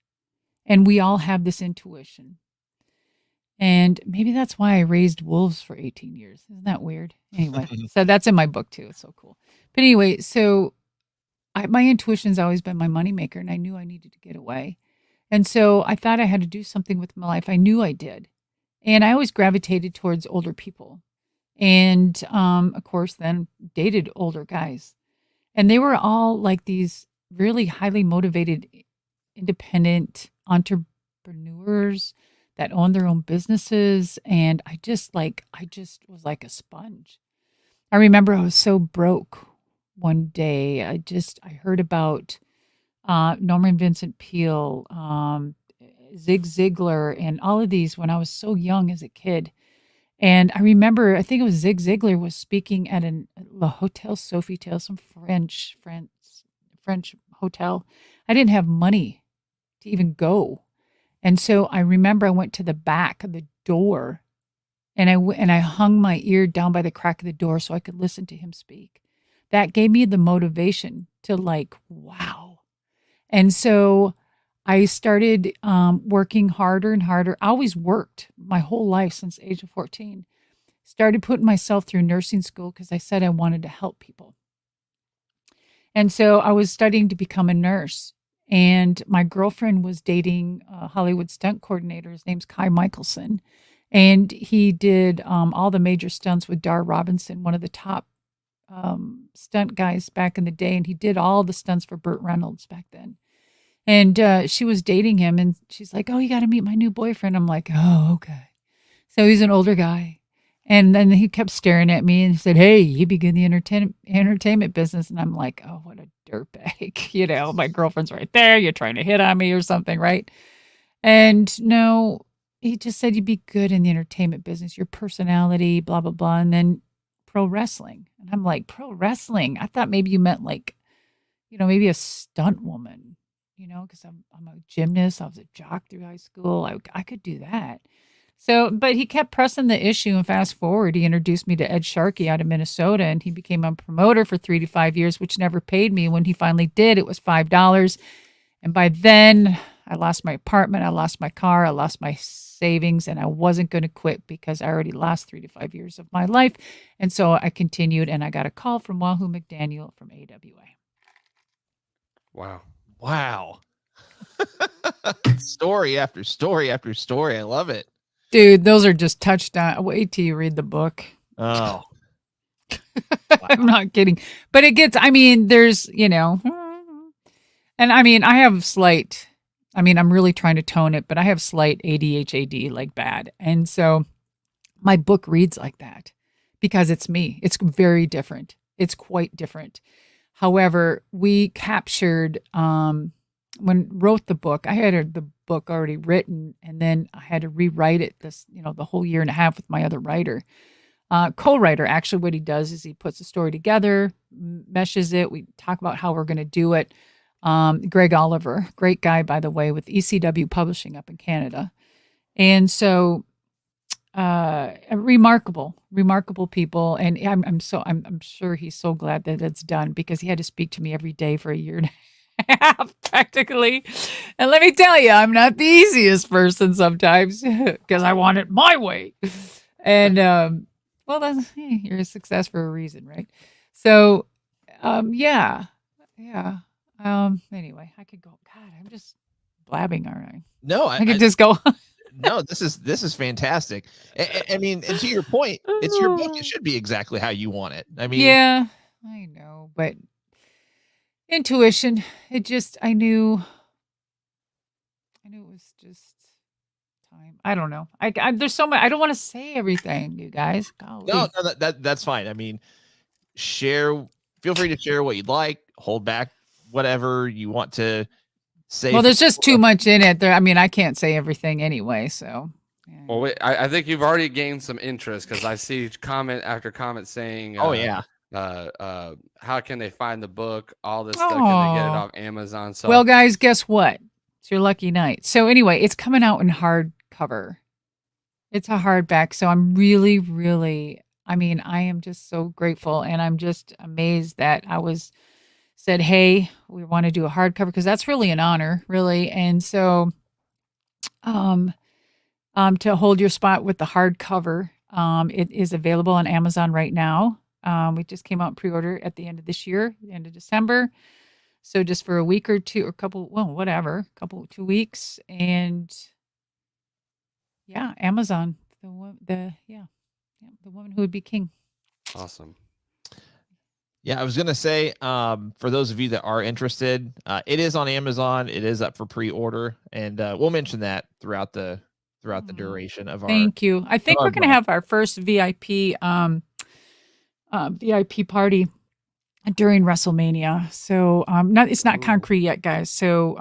C: And we all have this intuition. And maybe that's why I raised wolves for 18 years. Isn't that weird? Anyway, so that's in my book too. It's so cool. But anyway, so my intuition's always been my moneymaker, and I knew I needed to get away. And so I thought I had to do something with my life. I knew I did. And I always gravitated towards older people. And of course, then dated older guys. And they were all like these really highly motivated, independent entrepreneurs that own their own businesses. And I just was like a sponge. I remember I was so broke one day. I heard about Norman Vincent Peale, Zig Ziglar, and all of these when I was so young as a kid. And I remember, I think it was Zig Ziglar was speaking at La Hotel Sofitel, some French hotel. I didn't have money to even go. And so I remember I went to the back of the door and I hung my ear down by the crack of the door so I could listen to him speak. That gave me the motivation to wow. And so I started working harder and harder. I always worked my whole life since the age of 14. Started putting myself through nursing school because I said I wanted to help people. And so I was studying to become a nurse. And my girlfriend was dating a Hollywood stunt coordinator. His name's Kai Michelson. And he did all the major stunts with Dar Robinson, one of the top stunt guys back in the day. And he did all the stunts for Burt Reynolds back then. And she was dating him. And she's like, oh, you got to meet my new boyfriend. I'm like, oh, okay. So he's an older guy. And then he kept staring at me and said, hey, you begin the entertainment business. And I'm like, oh, what a dirtbag. You know, my girlfriend's right there. You're trying to hit on me or something, right? And no, he just said you'd be good in the entertainment business, your personality, blah, blah, blah. And then pro wrestling. And I'm like, pro wrestling? I thought maybe you meant like, you know, maybe a stunt woman, you know, because I'm a gymnast. I was a jock through high school. I could do that. So, but he kept pressing the issue, and fast forward, he introduced me to Ed Sharkey out of Minnesota, and he became a promoter for 3 to 5 years, which never paid me. When he finally did, it was $5. And by then, I lost my apartment, I lost my car, I lost my savings, and I wasn't going to quit because I already lost 3 to 5 years of my life. And so I continued, and I got a call from Wahoo McDaniel from AWA.
B: Wow.
A: Story after story after story. I love it.
C: Dude, those are just touchdown. Wait till you read the book.
A: Oh,
C: I'm not kidding. But it gets, I mean, there's, you know, and I mean, I have slight, I mean, I'm really trying to tone it, but I have slight ADHD, like bad. And so my book reads like that because it's me. It's very different. It's quite different. However, we captured, wrote the book, I had the book already written, and then I had to rewrite it the whole year and a half with my other writer, co-writer. Actually, what he does is he puts the story together, meshes it. We talk about how we're going to do it. Greg Oliver, great guy, by the way, with ECW Publishing up in Canada. And so, remarkable people. And I'm sure he's so glad that it's done because he had to speak to me every day for a year and a half practically. And let me tell you, I'm not the easiest person sometimes because I want it my way. And well, that's you're a success for a reason, right? So yeah. Anyway, I could go. God, I'm just blabbing, aren't I?
A: No,
C: I could just go.
A: No, this is fantastic. I mean, and to your point, it's your book. It should be exactly how you want it. I mean,
C: yeah, I know, but intuition. I knew it was just time. I don't know. There's so much. I don't want to say everything, you guys. Golly.
A: No, that's fine. I mean, feel free to share what you'd like. Hold back whatever you want to say.
C: Well, there's just too much in it. I mean, I can't say everything anyway. So. Yeah.
B: Well, wait, I think you've already gained some interest because I see comment after comment saying,
A: "Oh yeah,
B: how can they find the book? All this stuff, can they get it off Amazon?" So,
C: well, guys, guess what? It's your lucky night. So anyway, it's coming out in hardcover. It's a hardback. So I'm really, really, I mean, I am just so grateful, and I'm just amazed that I said, hey, we want to do a hardcover because that's really an honor, really. And so, to hold your spot with the hardcover, it is available on Amazon right now. We just came out in pre-order at the end of this year, the end of December. So just for a week or two, or couple 2 weeks, and yeah, Amazon, the woman who would be king.
B: Awesome.
C: Yeah,
A: I was gonna say, for those of you that are interested, it is on Amazon. It is up for pre-order, and we'll mention that throughout the duration of our.
C: Thank you. I think we're gonna have our first VIP party during WrestleMania. So it's not concrete yet, guys. So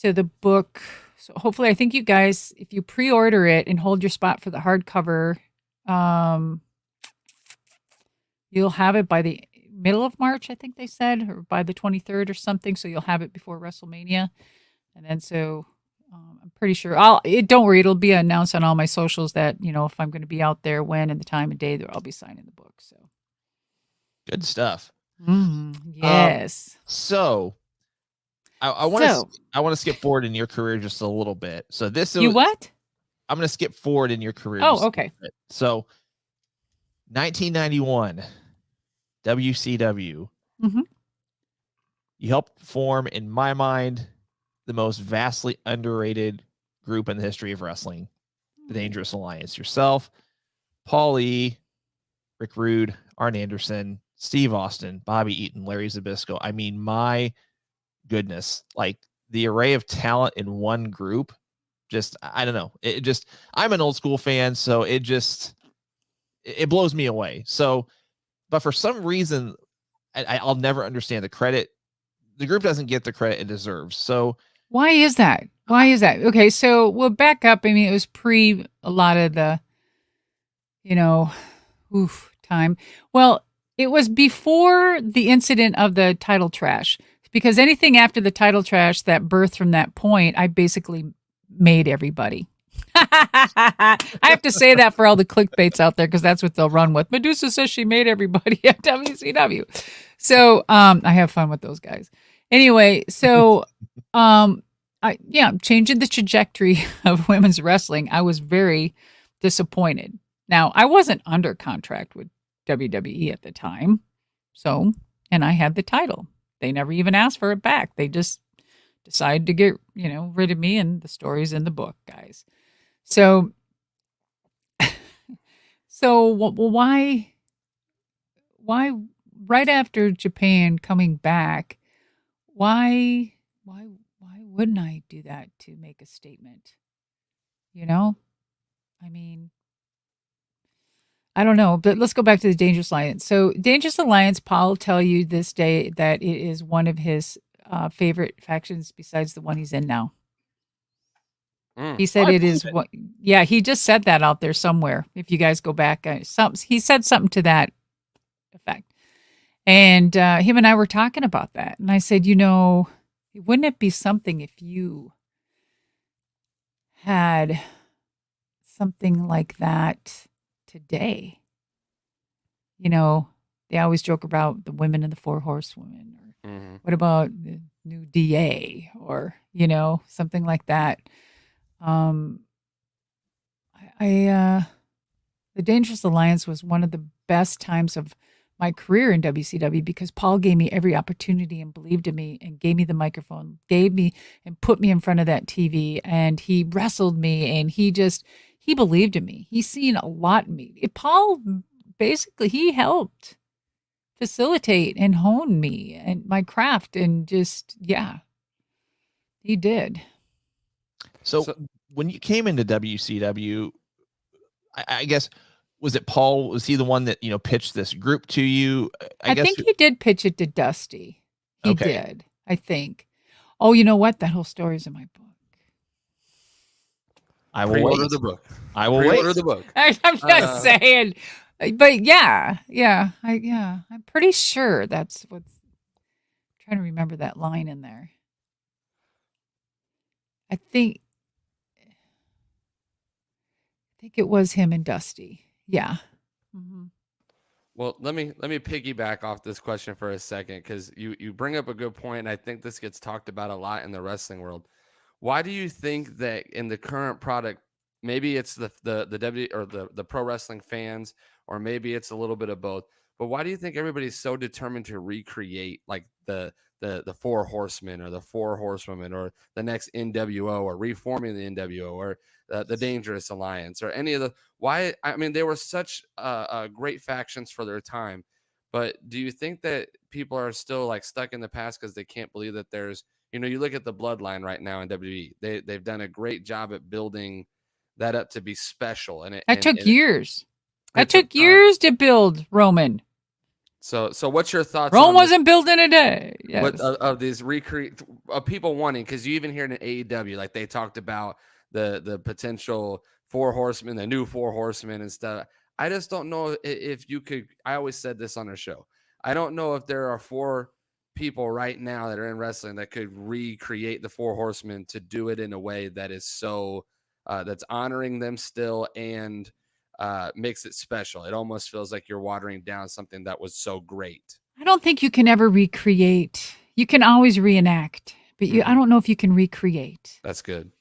C: the book. So hopefully, I think you guys, if you pre-order it and hold your spot for the hardcover, you'll have it by the middle of March, I think they said, or by the 23rd or something. So you'll have it before WrestleMania. And then I'm pretty sure don't worry, it'll be announced on all my socials that, if I'm going to be out there, when, and the time and day that I'll be signing the book. So
A: good stuff.
C: Yes.
A: So I want to skip forward in your career just a little bit. So
C: what?
A: I'm going to skip forward in your career.
C: Oh, okay.
A: So 1991, WCW,
C: Mhm.
A: You helped form, in my mind, the most vastly underrated group in the history of wrestling, the Dangerous Alliance. Yourself, Paul E., Rick Rude, Arn Anderson, Steve Austin, Bobby Eaton, Larry Zbyszko. I mean, my goodness, like the array of talent in one group, just, I don't know. It just, I'm an old school fan, so it blows me away. So, but for some reason, I'll never understand the credit. The group doesn't get the credit it deserves. So
C: Why is that? Why is that? Okay, so we'll back up. I mean, it was pre a lot of the, time. Well, it was before the incident of the title trash, because anything after the title trash that birthed from that point, I basically made everybody. I have to say that for all the clickbaits out there, because that's what they'll run with. Madusa says she made everybody at WCW. So I have fun with those guys. Anyway, so changing the trajectory of women's wrestling, I was very disappointed. Now, I wasn't under contract with WWE at the time. So, and I had the title. They never even asked for it back. They just decided to get, rid of me, and the story's in the book, guys. So, why right after Japan coming back, why wouldn't I do that to make a statement? I mean, I don't know, but let's go back to the Dangerous Alliance. So Dangerous Alliance, Paul will tell you this day that it is one of his favorite factions besides the one he's in now. He said it is what, yeah, he just said that out there somewhere. If you guys go back, he said something to that effect. And him and I were talking about that. And I said, wouldn't it be something if you had something like that today? They always joke about the women and the four horsewomen. Or what about the new DA? Or, something like that. The Dangerous Alliance was one of the best times of my career in WCW, because Paul gave me every opportunity and believed in me and gave me the microphone, gave me and put me in front of that TV, and he wrestled me, and he believed in me. He's seen a lot in me. Paul, basically, he helped facilitate and hone me and my craft, and just, he did.
A: So when you came into WCW, I guess, was it Paul? Was he the one that, pitched this group to you?
C: I think he did pitch it to Dusty. He did, I think. Oh, you know what? That whole story's in my book.
B: I will order the book.
A: I will order
B: the book.
C: I'm just saying. But I'm pretty sure that's what's, I'm trying to remember that line in there. I think it was him and Dusty. Yeah. Mm-hmm.
B: Well, let me piggyback off this question for a second, because you bring up a good point, and I think this gets talked about a lot in the wrestling world. Why do you think that in the current product, maybe it's the W or the pro wrestling fans, or maybe it's a little bit of both, but why do you think everybody's so determined to recreate like the four horsemen or the four horsewomen or the next NWO, or reforming the NWO, or the Dangerous Alliance, or any of the, why? I mean, they were such great factions for their time, but do you think that people are still like stuck in the past because they can't believe that there's, you look at the bloodline right now in WWE, they've done a great job at building that up to be special, and it
C: took years. It took years to build Roman.
B: So what's your thoughts?
C: Rome wasn't built in a day. Yes.
B: What of these of people wanting, because you even hear it in AEW, like they talked about the potential four horsemen, the new four horsemen and stuff. I just don't know if you could. I always said this on our show. I don't know if there are four people right now that are in wrestling that could recreate the four horsemen to do it in a way that is so that's honoring them still, and makes it special. It almost feels like you're watering down something that was so great.
C: I don't think you can ever recreate. You can always reenact, but I don't know if you can recreate.
B: That's good.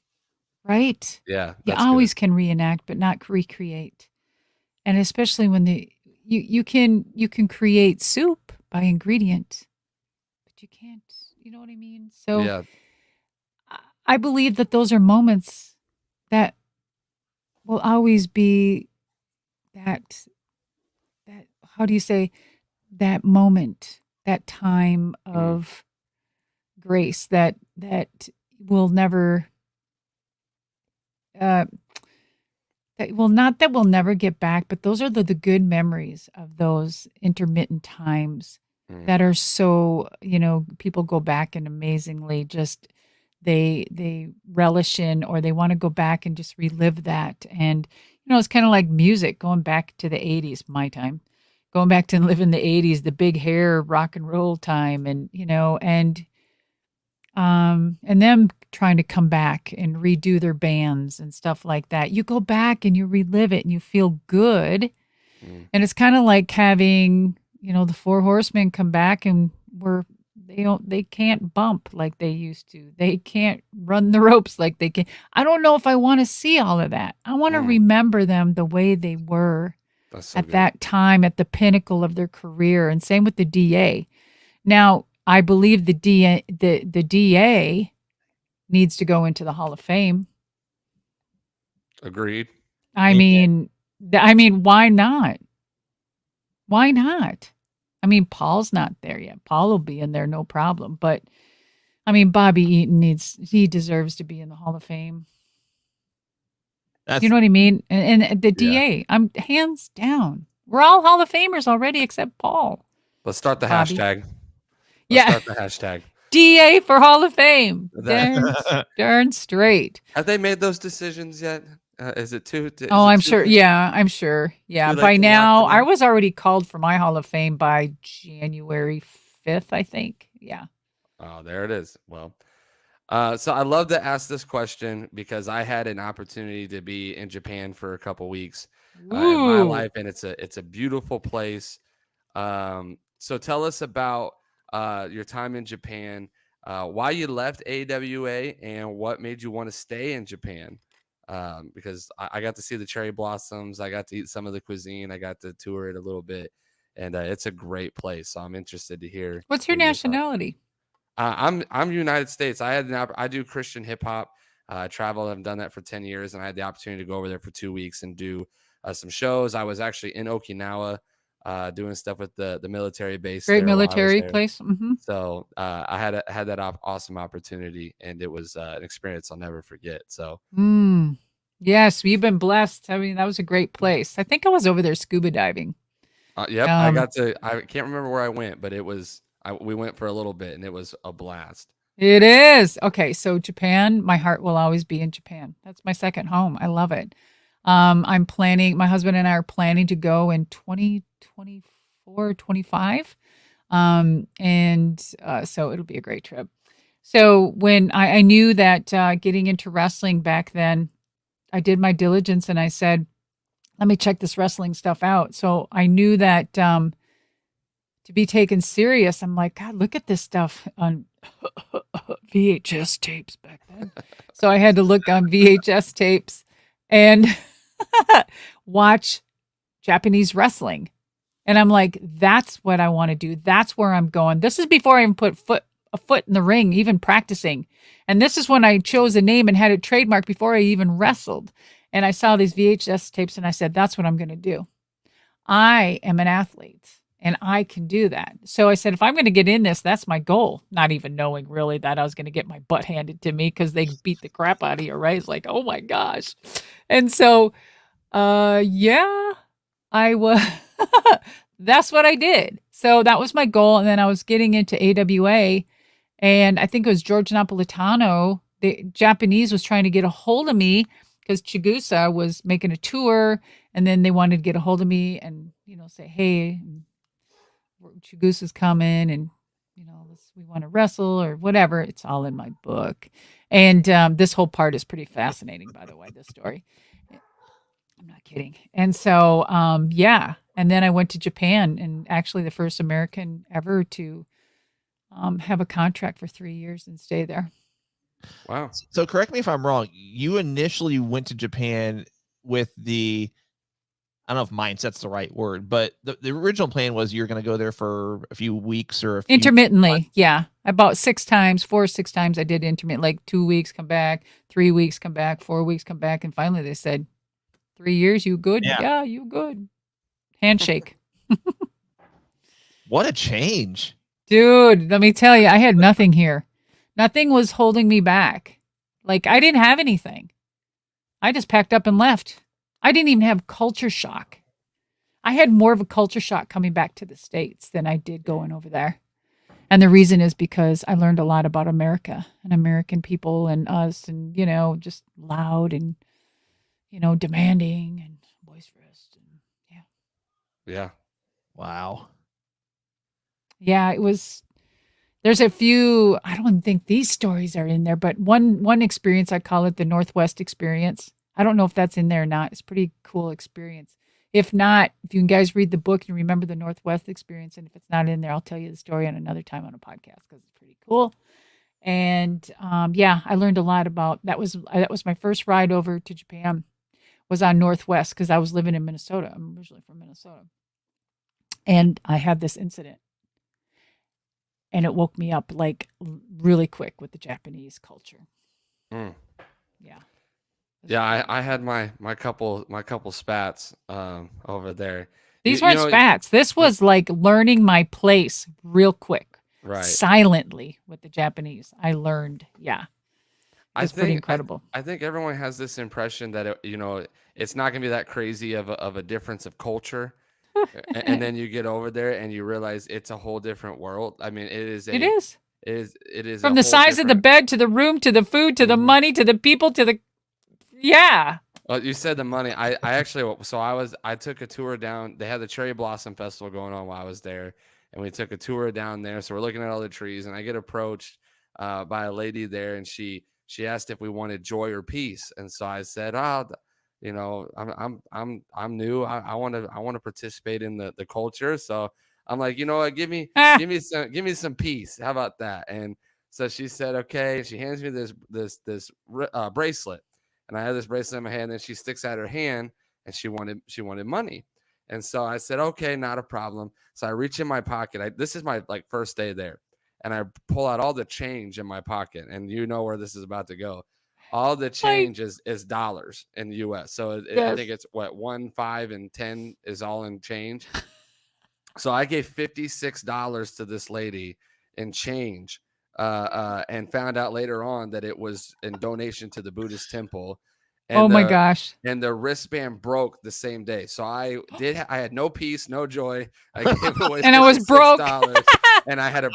C: Right?
B: Yeah.
C: You always can reenact, but not recreate. And especially when you can create soup by ingredient, but you can't, you know what I mean? So
B: Yeah.
C: I believe that those are moments that will always be that, how do you say, that moment, that time of grace that will never, uh, that will never get back, but those are the good memories of those intermittent times that are so, people go back and amazingly just they relish in, or they want to go back and just relive that. And it's kind of like music, going back to the 80s, my time, going back to live in the 80s, the big hair rock and roll time, and and them trying to come back and redo their bands and stuff like that. You go back and you relive it and you feel good. And it's kind of like having, the Four Horsemen come back, and they can't bump like they used to. They can't run the ropes like they can. I don't know if I want to see all of that. I want to remember them the way they were at that time, at the pinnacle of their career. And same with the DA. Now, I believe the DA needs to go into the Hall of Fame.
B: Agreed.
C: I mean, why not? Why not? I mean, Paul's not there yet. Paul will be in there, no problem. But I mean, Bobby Eaton he deserves to be in the Hall of Fame. You know what I mean? And the DA, I'm hands down. We're all Hall of Famers already except Paul.
B: Let's start the
C: Bobby.
B: hashtag.
C: Start
B: the hashtag.
C: DA for Hall of Fame. Darn straight.
B: Have they made those decisions yet? Is it too?
C: I'm sure. Late? Yeah, I'm sure. Yeah. By now, I was already called for my Hall of Fame by January 5th, I think. Yeah.
B: Oh, there it is. Well, so I love to ask this question because I had an opportunity to be in Japan for a couple weeks in my life, and it's a beautiful place. So tell us about your time in Japan, why you left AWA, and what made you want to stay in Japan. Because I got to see the cherry blossoms, I got to eat some of the cuisine, I got to tour it a little bit, and it's a great place. So I'm interested to hear.
C: What's your nationality?
B: I'm United States. I do Christian hip hop. I traveled. I've done that for 10 years, and I had the opportunity to go over there for 2 weeks and do some shows. I was actually in Okinawa doing stuff with the military base.
C: Great military place.
B: Mm-hmm. So I had that awesome opportunity, and it was an experience I'll never forget. So
C: yes, we've been blessed. I mean, that was a great place. I think I was over there scuba diving.
B: Yep, I can't remember where I went, but it was. We went for a little bit, and it was a blast.
C: It is. Okay, so Japan, my heart will always be in Japan. That's my second home. I love it. I'm planning, my husband and I are planning to go in 2024, 25. So it'll be a great trip. So when I knew that getting into wrestling back then, I did my diligence and I said, let me check this wrestling stuff out. So I knew that to be taken serious, I'm like, God, look at this stuff on VHS tapes back then. So I had to look on VHS tapes and watch Japanese wrestling. And I'm like, that's what I want to do. That's where I'm going. This is before I even put a foot in the ring, even practicing. And this is when I chose a name and had it trademarked before I even wrestled. And I saw these VHS tapes and I said, that's what I'm going to do. I am an athlete. And I can do that. So I said, if I'm going to get in this, that's my goal. Not even knowing really that I was going to get my butt handed to me because they beat the crap out of you, right? It's like, oh my gosh. And so, I was, that's what I did. So that was my goal. And then I was getting into AWA. And I think it was George Napolitano, the Japanese, was trying to get a hold of me because Chigusa was making a tour. And then they wanted to get a hold of me and, say, hey, Chigusa's coming and, we want to wrestle or whatever. It's all in my book. And this whole part is pretty fascinating, by the way, this story. I'm not kidding. And so, And then I went to Japan, and actually the first American ever to have a contract for 3 years and stay there.
B: Wow.
A: So correct me if I'm wrong. You initially went to Japan with the I don't know if mindset's the right word, but the original plan was you're going to go there for a few weeks or
C: intermittently.
A: months.
C: Yeah. About 6 times, 4 or 6 times I did intermittent, like 2 weeks, come back, 3 weeks, come back, 4 weeks, come back. And finally they said, 3 years, you good? Yeah, you good. Handshake.
A: What a change.
C: Dude, let me tell you, I had nothing here. Nothing was holding me back. Like, I didn't have anything. I just packed up and left. I didn't even have culture shock. I had more of a culture shock coming back to the States than I did going over there. And the reason is because I learned a lot about America and American people and us and, just loud and, demanding and boisterous. And,
B: Yeah.
A: Wow.
C: Yeah, it was. There's a few, I don't even think these stories are in there, but one experience, I call it the Northwest experience. I don't know if that's in there or not. It's a pretty cool experience. If not, if you guys read the book and remember the Northwest experience, and if it's not in there, I'll tell you the story on another time on a podcast because it's pretty cool. And I learned a lot about that. Was my first ride over to Japan, was on Northwest because I was living in Minnesota. I'm originally from Minnesota. And I had this incident. And it woke me up like really quick with the Japanese culture.
B: Mm.
C: Yeah.
B: Yeah, I had my couple spats over there.
C: These weren't spats. This was like learning my place real quick.
B: Right.
C: Silently with the Japanese. I learned. Yeah. It's pretty incredible.
B: I think everyone has this impression that it's not going to be that crazy of a difference of culture. And then you get over there and you realize it's a whole different world. I mean, it is.
C: It is.
B: It is
C: from the size of the bed to the room to the food to the money to the people to the. Yeah.
B: Well, you said the money. I took a tour down. They had the Cherry Blossom Festival going on while I was there, and we took a tour down there. So we're looking at all the trees, and I get approached by a lady there, and she asked if we wanted joy or peace, and so I said, I'm new. I want to participate in the culture. So I'm like, give me some peace. How about that? And so she said, okay. She hands me this bracelet, and I have this bracelet in my hand. And then she sticks out her hand, and she wanted money. And so I said, okay, not a problem. So I reach in my pocket. This is my first day there, and I pull out all the change in my pocket, and you know where this is about to go. All the change is dollars in the U.S. So I think it's what 1, 5, and 10 is all in change. So I gave $56 to this lady in change, and found out later on that it was in donation to the Buddhist temple. And
C: my gosh!
B: And the wristband broke the same day. So I had no peace, no joy. I gave away
C: and I was broke,
B: and I had a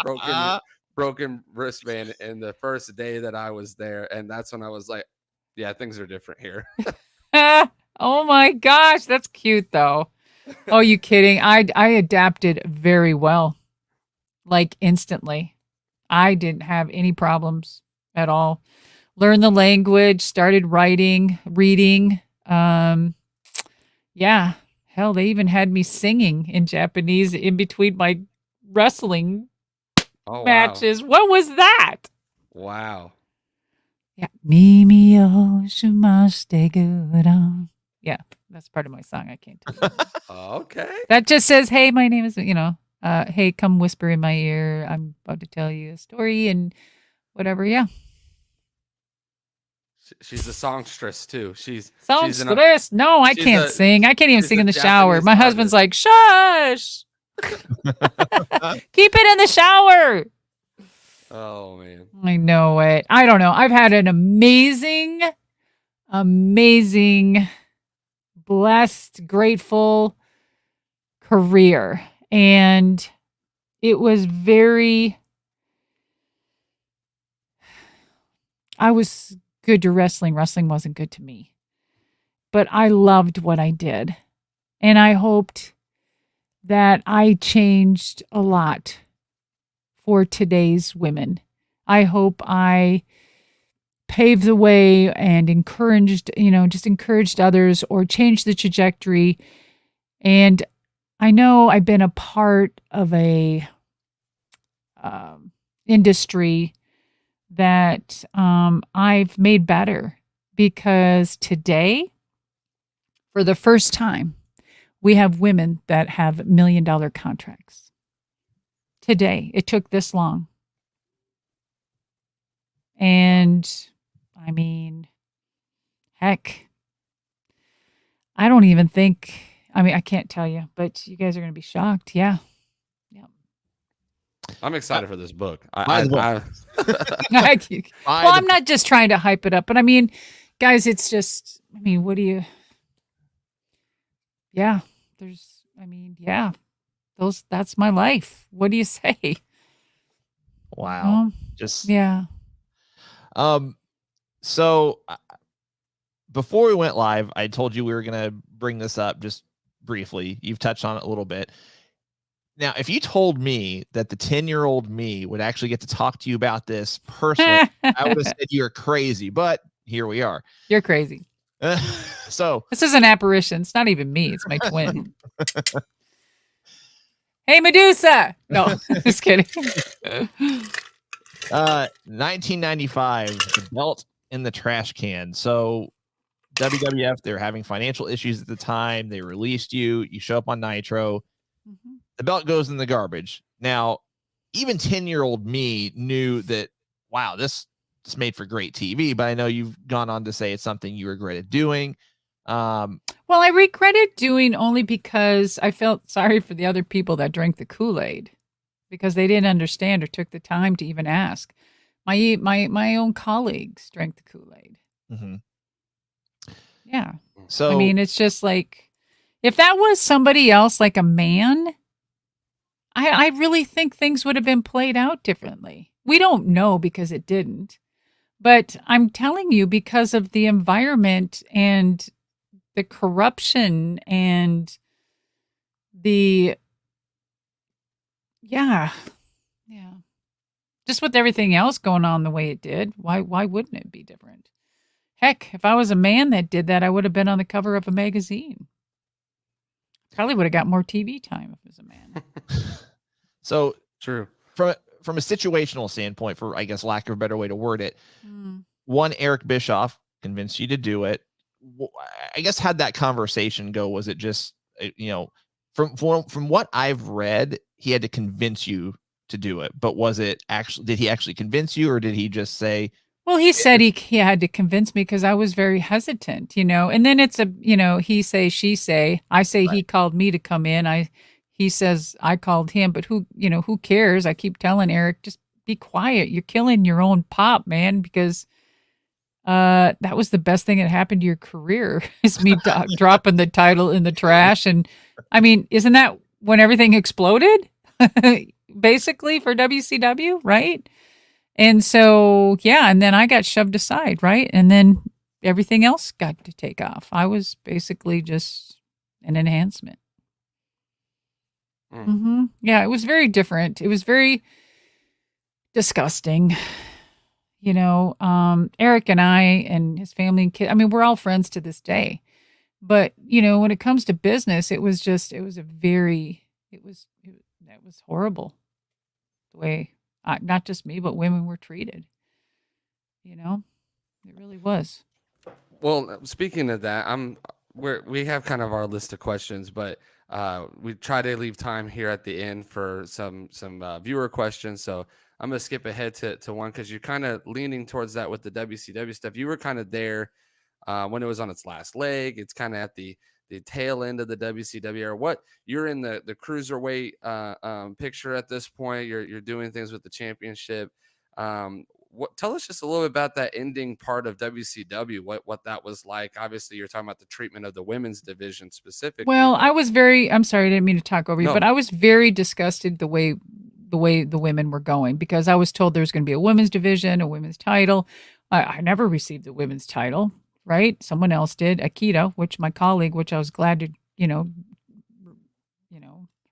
B: broken wristband in the first day that I was there. And that's when I was like, yeah, things are different here.
C: Oh my gosh, that's cute though. Oh, you kidding? I adapted very well, like instantly. I didn't have any problems at all. Learned the language, started writing, reading. Yeah, hell, they even had me singing in Japanese in between my wrestling matches.
B: Wow.
C: What was that?
B: Wow.
C: Yeah. Mimi o shumashite gura. Yeah, that's part of my song. I can't tell you.
B: Okay.
C: That just says, hey, my name is, hey, come whisper in my ear. I'm about to tell you a story and whatever. Yeah.
B: She's a songstress too.
C: Songstress. No, I can't sing. I can't even sing in the shower. My husband's like, shush. Keep it in the shower.
B: Oh man.
C: I know it. I don't know. I've had an amazing, blessed, grateful career. And it was I was good to wrestling. Wrestling wasn't good to me. But I loved what I did. And I hoped that I changed a lot for today's women. I hope I paved the way and encouraged others or changed the trajectory. And I know I've been a part of a industry that I've made better, because today, for the first time, We have women that have $1 million contracts. Today, it took this long. And I mean, heck, I don't even think, I can't tell you, but you guys are going to be shocked. Yeah.
B: I'm excited for this book.
C: Well, I'm not just trying to hype it up, but I mean, guys, it's just, what do you, that's my life. What do you say?
A: Wow.
C: Yeah.
A: So before we went live, I told you we were going to bring this up just briefly. You've touched on it a little bit. Now, if you told me that the 10-year-old me would actually get to talk to you about this personally, I would have said you're crazy, but here we are.
C: You're crazy.
A: So
C: this is an apparition. It's not even me. It's my twin. Hey, Madusa. No, just kidding.
A: 1995, the belt in the trash can. So WWF, they're having financial issues at the time. They released you. You show up on Nitro. Mm-hmm. The belt goes in the garbage. Now, even 10-year-old me knew that, wow, this made for great TV, but I know you've gone on to say it's something you regretted doing.
C: Well, I regretted doing only because I felt sorry for the other people that drank the Kool-Aid because they didn't understand or took the time to even ask. My own colleagues drank the Kool-Aid.
A: Mm-hmm.
C: Yeah.
A: So
C: it's just like, if that was somebody else, like a man, I really think things would have been played out differently. We don't know because it didn't. But I'm telling you, because of the environment and the corruption and the, just with everything else going on the way it did, why wouldn't it be different? Heck, if I was a man that did that, I would have been on the cover of a magazine. Probably would have got more TV time if it was a man.
A: So
B: true.
A: From a situational standpoint, for I guess lack of a better way to word it, one, Eric Bischoff convinced you to do it. I guess how'd that conversation go? Was it just from what I've read, he had to convince you to do it, but did he actually convince you, or did he just say?
C: Well, he said he had to convince me because I was very hesitant, and then it's he say, she say. I say right. He called me to come in. He says I called him, but who cares? I keep telling Eric, just be quiet. You're killing your own pop, man, because that was the best thing that happened to your career is me dropping the title in the trash. And isn't that when everything exploded? Basically for WCW, right? And so, and then I got shoved aside, right? And then everything else got to take off. I was basically just an enhancement. Mm-hmm. Yeah, it was very different. It was very disgusting. Eric and I and his family and kids, we're all friends to this day. But, when it comes to business, that was horrible. The way, not just me, but women were treated. It really was.
B: Well, speaking of that, we have kind of our list of questions, but we try to leave time here at the end for some viewer questions. So I'm going to skip ahead to one because you're kind of leaning towards that with the WCW stuff. You were kind of there when it was on its last leg. It's kind of at the tail end of the WCW era. What you're in the cruiserweight picture at this point. You're doing things with the championship. Tell us just a little bit about that ending part of WCW. What that was like. Obviously, you're talking about the treatment of the women's division specifically.
C: Well, I was I'm sorry, I didn't mean to talk over you, but I was very disgusted the way the women were going because I was told there was going to be a women's division, a women's title. I never received the women's title. Right? Someone else did, Akita, which my colleague, which I was glad to,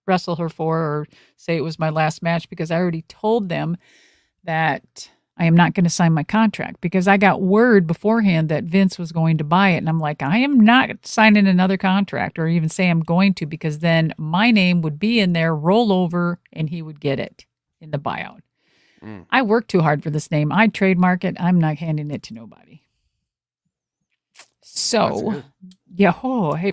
C: wrestle her for or say it was my last match because I already told them that I am not going to sign my contract because I got word beforehand that Vince was going to buy it. And I'm like, I am not signing another contract or even say I'm going to because then my name would be in there, roll over, and he would get it in the buyout. I worked too hard for this name. I trademark it. I'm not handing it to nobody. So, hey,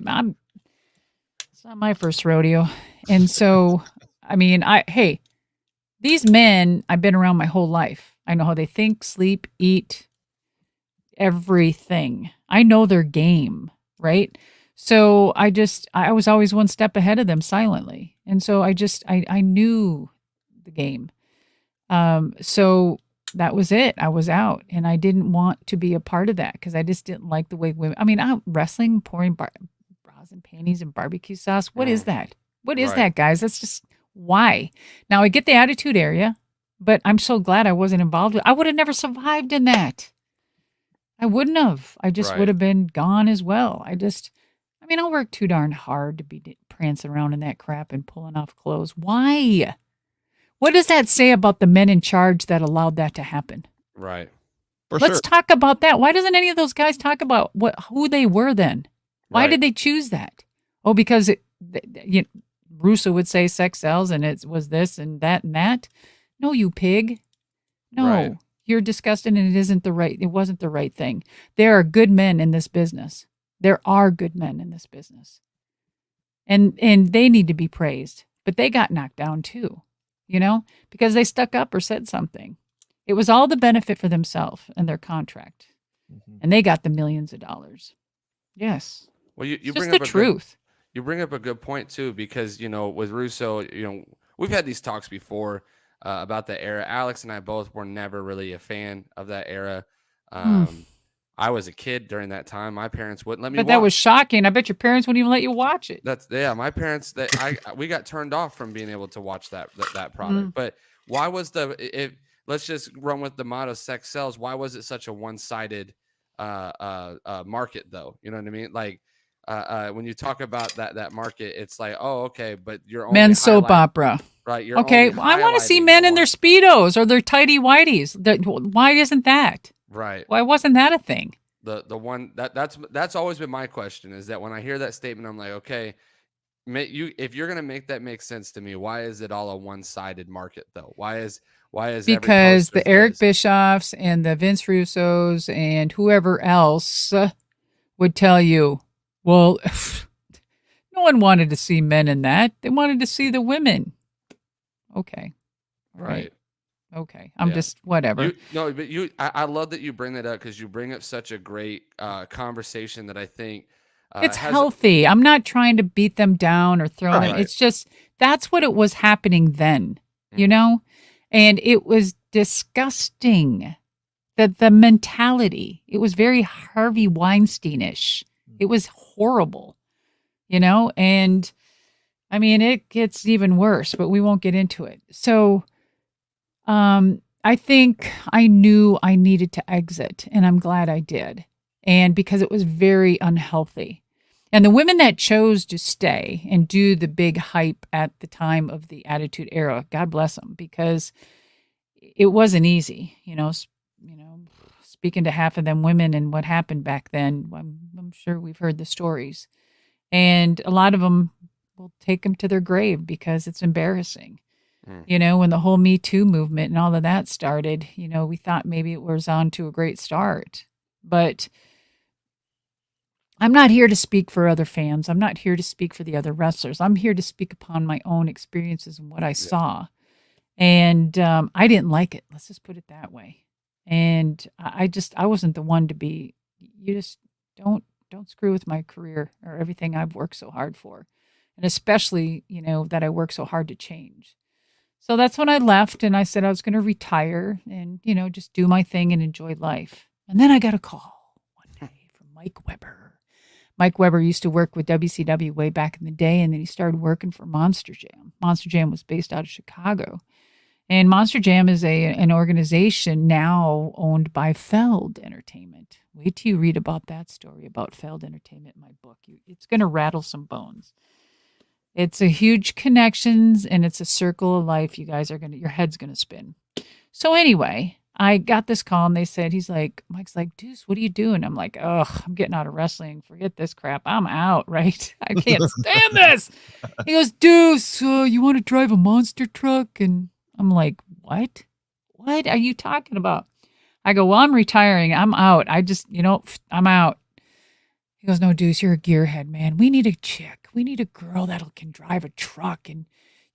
C: It's not my first rodeo. And so, I mean, hey, these men I've been around my whole life. I know how they think, sleep, eat, everything. I know their game, right? So I was always one step ahead of them silently. And so I knew the game. So that was it. I was out and I didn't want to be a part of that because I just didn't like the way women, I mean, wrestling, pouring bras and panties and barbecue sauce. What is that? What is that, guys? That's just why. Now I get the attitude area, but I'm so glad I wasn't involved. I would have never survived in that. I wouldn't have. I just would have been gone as well. I mean, I'll work too darn hard to be prancing around in that crap and pulling off clothes. Why? What does that say about the men in charge that allowed that to happen?
B: Right.
C: Let's talk about that. Why doesn't any of those guys talk about who they were then? Why did they choose that? Oh, because Russo would say sex sells and it was this and that and that. No, you pig. No, you're disgusting and it wasn't the right thing. There are good men in this business. There are good men in this business. And they need to be praised, but they got knocked down too, because they stuck up or said something. It was all the benefit for themselves and their contract. Mm-hmm. And they got the millions of dollars. Yes.
B: Well, you
C: it's
B: bring
C: just
B: up
C: the truth.
B: You bring up a good point too, because, with Russo, we've had these talks before about the era. Alex and I both were never really a fan of that era. I was a kid during that time. My parents wouldn't let me watch.
C: That was shocking. I bet your parents wouldn't even let you watch it.
B: My parents, we got turned off from being able to watch that product. But why was let's just run with the motto sex sells. Why was it such a one-sided market though? You know what I mean? Like when you talk about that market, it's like, oh, okay, but you're only
C: men's soap opera.
B: Right. You're
C: okay. I want to see men in their Speedos or their tighty whities. Why isn't that?
B: Right.
C: Why wasn't that a thing?
B: The one that's always been my question, is that when I hear that statement, I'm like, okay, if you're gonna make that make sense to me, why is it all a one-sided market though? Why is
C: because the Eric Bischoffs and the Vince Russos and whoever else would tell you, well, no one wanted to see men in that. They wanted to see the women. Okay.
B: Right.
C: Okay. I'm just whatever.
B: I love that you bring that up, because you bring up such a great conversation that I think
C: it's healthy. I'm not trying to beat them down or throw them. It's just that's what it was happening then, and it was disgusting. The mentality. It was very Harvey Weinstein-ish. It was horrible, and I mean, it gets even worse, but we won't get into it. So, I think I knew I needed to exit, and I'm glad I did. And because it was very unhealthy. And the women that chose to stay and do the big hype at the time of the Attitude Era, God bless them, because it wasn't easy, speaking to half of them women and what happened back then. I'm sure we've heard the stories. And a lot of them will take them to their grave because it's embarrassing. When the whole Me Too movement and all of that started, we thought maybe it was on to a great start. But I'm not here to speak for other fans. I'm not here to speak for the other wrestlers. I'm here to speak upon my own experiences and what I saw. And I didn't like it. Let's just put it that way. And I wasn't the one to be, you just don't screw with my career or everything I've worked so hard for. And especially, that I worked so hard to change. So that's when I left, and I said I was going to retire and, just do my thing and enjoy life. And then I got a call one day from Mike Weber. Mike Weber used to work with WCW way back in the day, and then he started working for Monster Jam. Monster Jam was based out of Chicago. And Monster Jam is an organization now owned by Feld Entertainment. Wait till you read about that story about Feld Entertainment in my book. It's going to rattle some bones. It's a huge connections, and it's a circle of life. You guys your head's going to spin. So anyway, I got this call, and they said, Mike's like, Deuce, what are you doing? I'm like, oh, I'm getting out of wrestling. Forget this crap. I'm out, right? I can't stand this. He goes, Deuce, you want to drive a monster truck? And I'm like, what? What are you talking about? I go, well, I'm retiring. I'm out. I'm out. He goes, no, Deuce, you're a gearhead, man. We need a chick. We need a girl that can drive a truck, and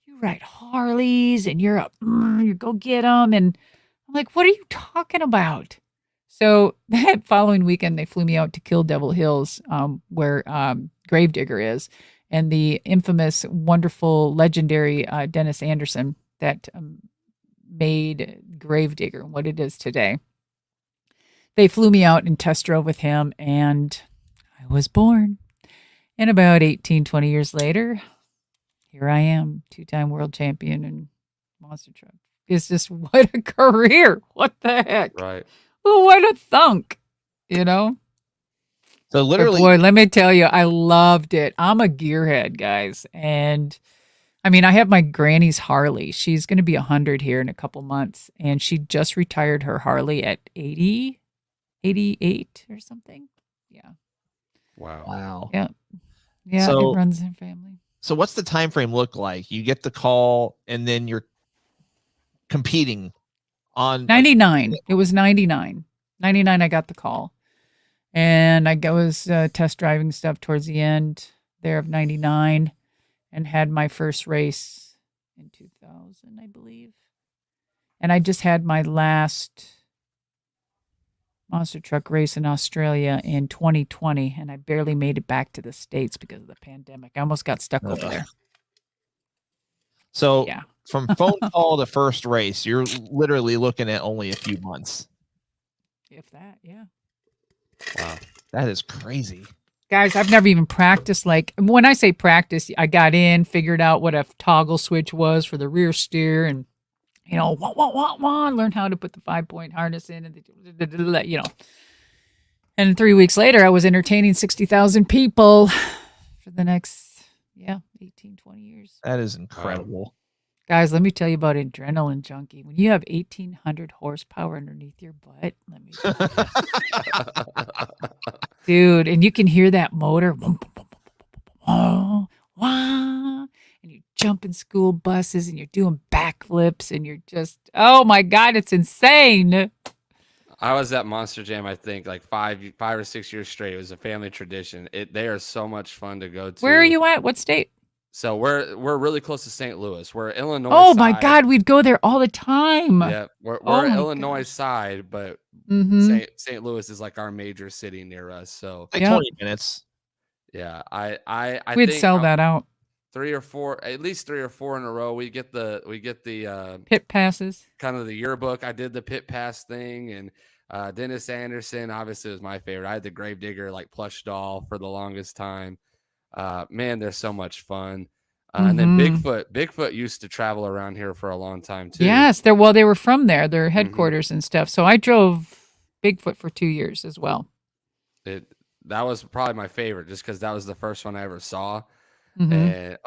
C: you ride Harleys, and you go get them. And I'm like, what are you talking about? So that following weekend, they flew me out to Kill Devil Hills, where Gravedigger is, and the infamous, wonderful, legendary Dennis Anderson that made Gravedigger what it is today. They flew me out and test drove with him, and I was born. And about 18, 20 years later, here I am, 2-time world champion in monster truck. It's just, what a career. What the heck?
B: Right.
C: Oh, what a thunk, you know?
A: So literally,
C: but boy, let me tell you, I loved it. I'm a gearhead, guys. And I mean, I have my granny's Harley. She's going to be 100 here in a couple months. And she just retired her Harley at 80, 88 or something. Yeah.
B: Wow.
C: Yeah. Yeah.
A: So,
C: it runs in family.
A: So what's the time frame look like? You get the call and then you're competing on
C: 99. It was 99. 99, I got the call. And I was test driving stuff towards the end there of 99 and had my first race in 2000, I believe. And I just had my last monster truck race in Australia in 2020, and I barely made it back to the States because of the pandemic. I almost got stuck over there.
A: So
C: yeah.
A: From phone call to first race, you're literally looking at only a few months.
C: If that, yeah.
A: Wow. That is crazy.
C: Guys, I've never even practiced. Like, when I say practice, I got in, figured out what a toggle switch was for the rear steer, and, learn how to put the 5-point harness in, and, And 3 weeks later, I was entertaining 60,000 people for the next, 18, 20 years.
A: That is incredible.
C: Guys, let me tell you about Adrenaline Junkie. When you have 1,800 horsepower underneath your butt, let me tell you. Dude, and you can hear that motor. And you're jumping school buses and you're doing backflips and you're just, oh my God, it's insane.
B: I was at Monster Jam, I think, like 5 or 6 years straight. It was a family tradition. They are so much fun to go to.
C: Where are you at? What state?
B: So we're really close to St. Louis. We're Illinois.
C: Oh my God, we'd go there all the time.
B: Yeah, we're Illinois side, but St. Louis is like our major city near us. So
A: like 20 minutes.
B: Yeah, I
C: we'd
B: think
C: sell that out.
B: 3 or 4, at least 3 or 4 in a row. We get the
C: pit passes,
B: kind of the yearbook. I did the pit pass thing, and Dennis Anderson obviously was my favorite. I had the Gravedigger like plush doll for the longest time. Man, they're so much fun. And then Bigfoot used to travel around here for a long time too.
C: Yes, they were from there, their headquarters and stuff. So I drove Bigfoot for 2 years as well.
B: That was probably my favorite, just because that was the first one I ever saw. And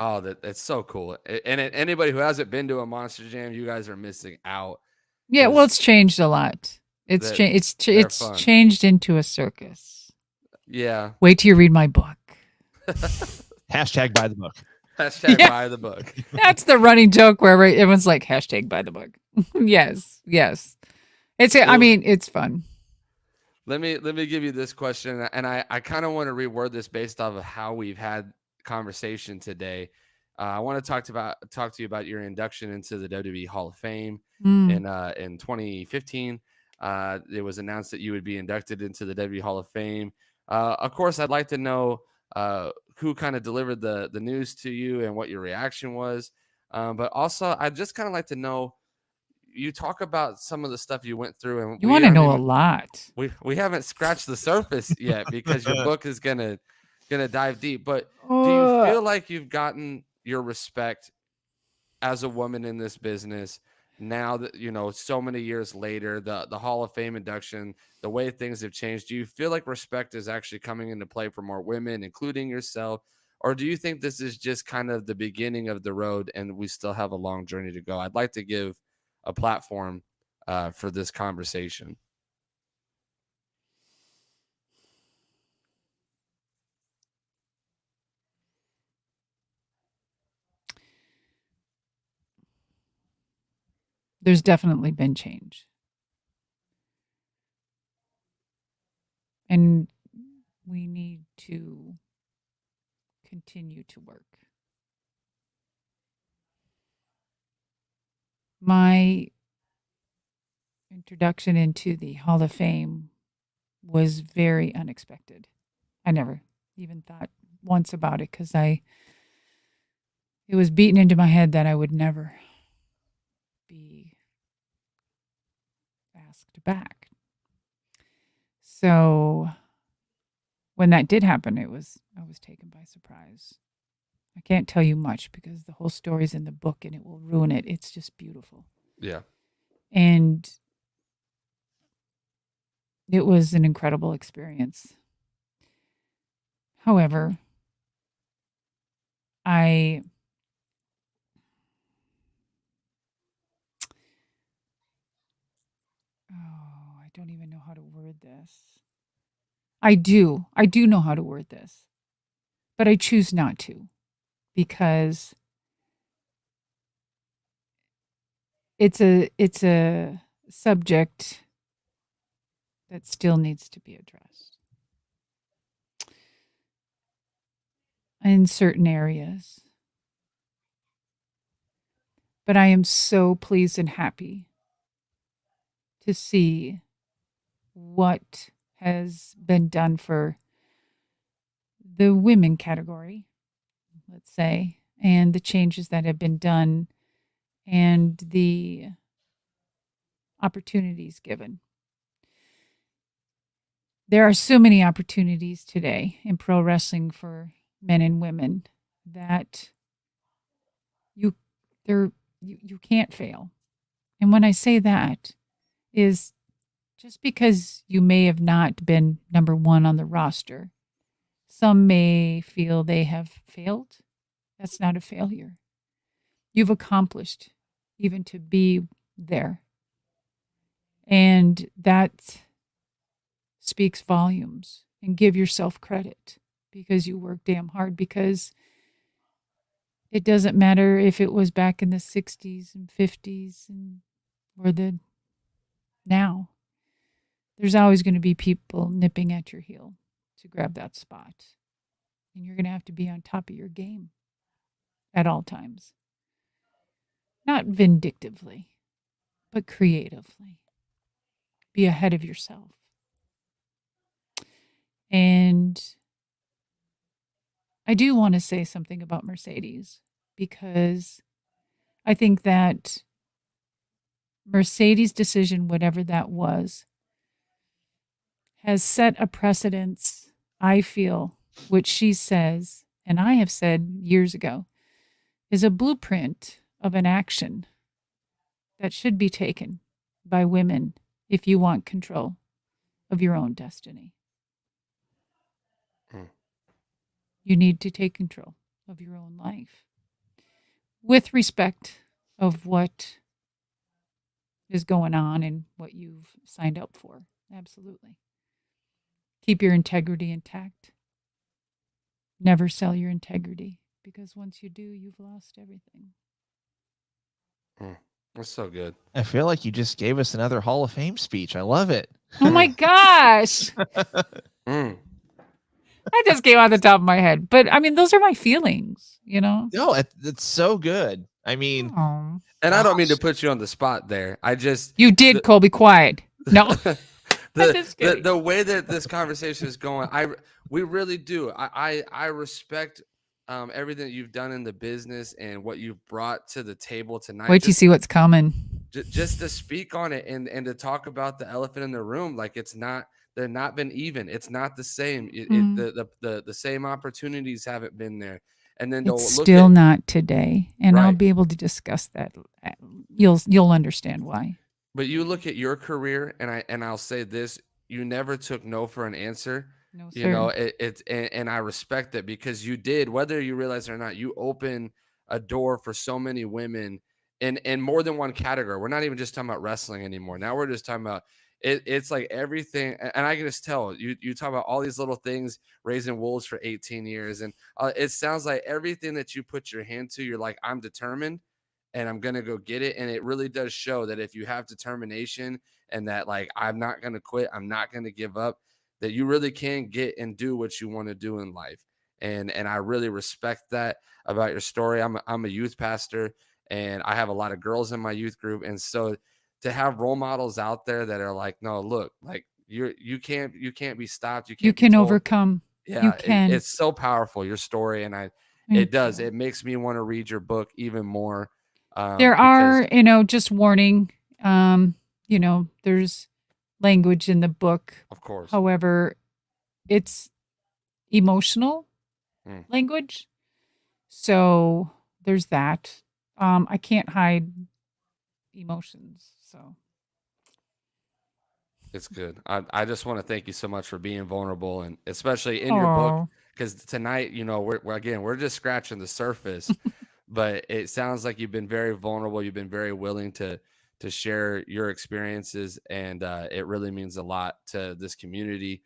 B: that's so cool. And anybody who hasn't been to a Monster Jam, you guys are missing out.
C: Yeah, well, it's changed a lot. It's changed into a circus.
B: Yeah.
C: Wait till you read my book.
A: Hashtag buy the book.
B: Hashtag buy the book.
C: That's the running joke where everyone's like, hashtag buy the book. Yes. It's it's fun.
B: Let me give you this question, and I kind of want to reword this based off of how we've had conversation today. I want to talk to you about your induction into the WWE Hall of Fame in 2015. It was announced that you would be inducted into the WWE Hall of Fame. Of course, I'd like to know who kind of delivered the news to you and what your reaction was. But also, I'd just kind of like to know, you talk about some of the stuff you went through, and
C: you want to know a lot.
B: We haven't scratched the surface yet, because your book is gonna dive deep. But do you feel like you've gotten your respect as a woman in this business now that, so many years later, the Hall of Fame induction, the way things have changed? Do you feel like respect is actually coming into play for more women, including yourself? Or do you think this is just kind of the beginning of the road and we still have a long journey to go? I'd like to give a platform for this conversation.
C: There's definitely been change. And we need to continue to work. My introduction into the Hall of Fame was very unexpected. I never even thought once about it because it was beaten into my head that I would never be asked back. So when that did happen, I was taken by surprise. I can't tell you much because the whole story's in the book and it will ruin it. It's just beautiful.
B: Yeah.
C: And it was an incredible experience. However, I don't even know how to word this. I do know how to word this, but I choose not to because it's a subject that still needs to be addressed in certain areas. But I am so pleased and happy to see what has been done for the women category, let's say, and the changes that have been done and the opportunities given. There are so many opportunities today in pro wrestling for men and women that you can't fail. And when I say that is just because you may have not been number one on the roster, some may feel they have failed. That's not a failure. You've accomplished even to be there. And that speaks volumes. And give yourself credit because you work damn hard, because it doesn't matter if it was back in the 60s and 50s or the now. There's always going to be people nipping at your heel to grab that spot. And you're going to have to be on top of your game at all times. Not vindictively, but creatively. Be ahead of yourself. And I do want to say something about Mercedes, because I think that Mercedes' decision, whatever that was, has set a precedence, I feel, which she says, and I have said years ago, is a blueprint of an action that should be taken by women if you want control of your own destiny. You need to take control of your own life with respect of what is going on and what you've signed up for. Absolutely. Keep your integrity intact. Never sell your integrity, because once you do, you've lost everything.
B: That's so good.
A: I feel like you just gave us another Hall of Fame speech. I love it.
C: Oh my gosh. That just came out the top of my head. But I mean, those are my feelings, you know?
A: No, it's so good. I mean,
B: and I don't mean to put you on the spot there.
C: You did, Colby. Quiet. No.
B: The way that this conversation is going, we really do. I respect everything that you've done in the business and what you've brought to the table tonight.
C: Wait till you see what's coming.
B: Just to speak on it and to talk about the elephant in the room, like they're not been even. It's not the same. The same opportunities haven't been there. And then
C: it's still not today. And
B: right.
C: I'll be able to discuss that. You'll understand why.
B: But you look at your career, and I'll say this: you never took no for an answer.
C: No, sir.
B: You know, and I respect that, because you did, whether you realize it or not, you open a door for so many women in more than one category. We're not even just talking about wrestling anymore. Now we're just talking about it's like everything. And I can just tell you talk about all these little things, raising wolves for 18 years. And it sounds like everything that you put your hand to, you're like, I'm determined and I'm going to go get it. And it really does show that if you have determination and that, like, I'm not going to quit, I'm not going to give up, that you really can get and do what you want to do in life. And I really respect that about your story. I'm a youth pastor, and I have a lot of girls in my youth group. And so to have role models out there that are like, no, look, like you can't be stopped. You
C: You
B: can't be
C: can
B: told.
C: overcome.
B: Yeah,
C: You can.
B: it's so powerful, your story. And
C: Thank
B: does.
C: you.
B: It makes me want to read your book even more.
C: There
B: Because,
C: are, just warning, there's language in the book.
B: of course.
C: However, it's emotional
B: Mm.
C: language. So there's that. I can't hide emotions. So
B: It's good. I just want to thank you so much for being vulnerable, and especially in your book, because tonight, we're just scratching the surface, but it sounds like you've been very vulnerable. You've been very willing to share your experiences, and it really means a lot to this community,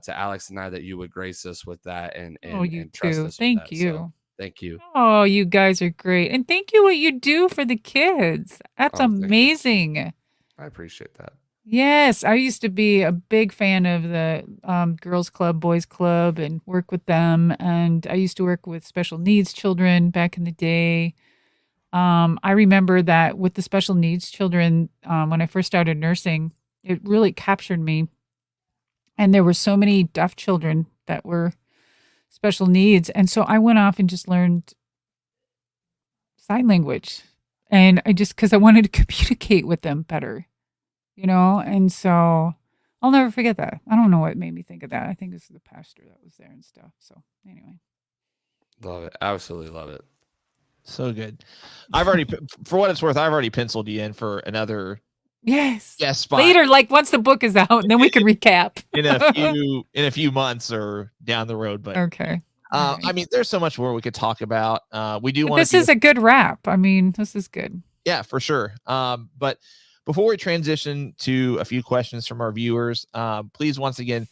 B: to Alex and I, that you would grace us with that and
C: you
B: trust
C: too.
B: us with
C: Thank
B: that.
C: you.
B: So thank you.
C: Oh, you guys are great. And thank you what you do for the kids. That's
B: Oh, thank you.
C: amazing.
B: I appreciate that.
C: Yes, I used to be a big fan of the girls club, boys club, and work with them. And I used to work with special needs children back in the day. I remember that with the special needs children, when I first started nursing, it really captured me. And there were so many deaf children that were special needs. And so I went off and just learned sign language. And because I wanted to communicate with them better. And so I'll never forget that. I don't know what made me think of that. I think it's the pastor that was there and stuff. So anyway.
B: Love it. Absolutely love it.
A: So good. I've already, for what it's worth, I've already penciled you in for another spot
C: later, like once the book is out, and then we can recap
A: in a few months or down the road. But
C: okay. Right.
A: I mean, there's so much more we could talk about. We do want
C: this is a good wrap. I mean, this is good.
A: Yeah, for sure. But before we transition to a few questions from our viewers, please once again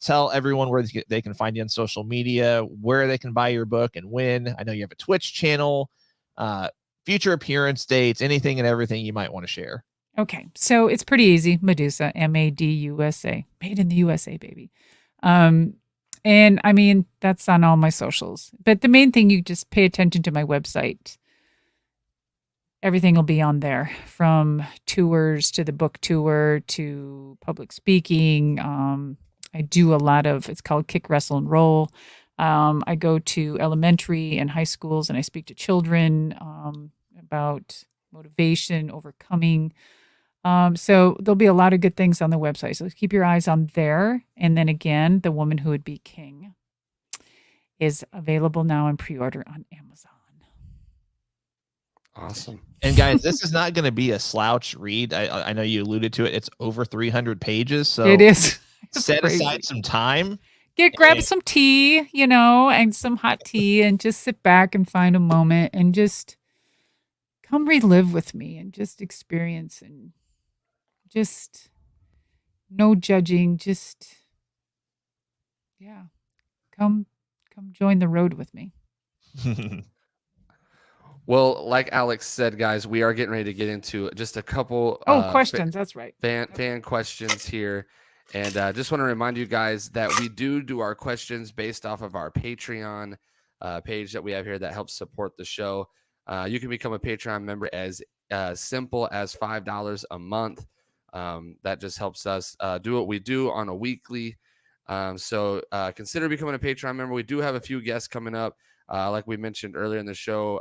A: tell everyone where they can find you on social media, where they can buy your book, and when. I know you have a Twitch channel, future appearance dates, anything and everything you might want to share.
C: Okay, so it's pretty easy. Madusa, Madusa, made in the USA, baby. And I mean, that's on all my socials. But the main thing, you just pay attention to my website. Everything will be on there, from tours to the book tour to public speaking. I do a lot of, it's called Kick, Wrestle, and Roll. I go to elementary and high schools and I speak to children about motivation, overcoming. So there'll be a lot of good things on the website. So keep your eyes on there. And then again, The Woman Who Would Be King is available now in pre-order on Amazon.
B: Awesome.
A: And guys, this is not going to be a slouch read. I know you alluded to it. It's over 300 pages. So
C: it is.
A: Set aside some time.
C: Grab some tea, and some hot tea, and just sit back and find a moment and just come relive with me and just experience, and just no judging. Just, come join the road with me.
B: Well, like Alex said, guys, we are getting ready to get into just a couple
C: questions. That's right.
B: Fan questions here. And just want to remind you guys that we do our questions based off of our Patreon page that we have here that helps support the show. You can become a Patreon member as simple as $5 a month. That just helps us do what we do on a weekly. So consider becoming a Patreon member. We do have a few guests coming up. Like we mentioned earlier in the show,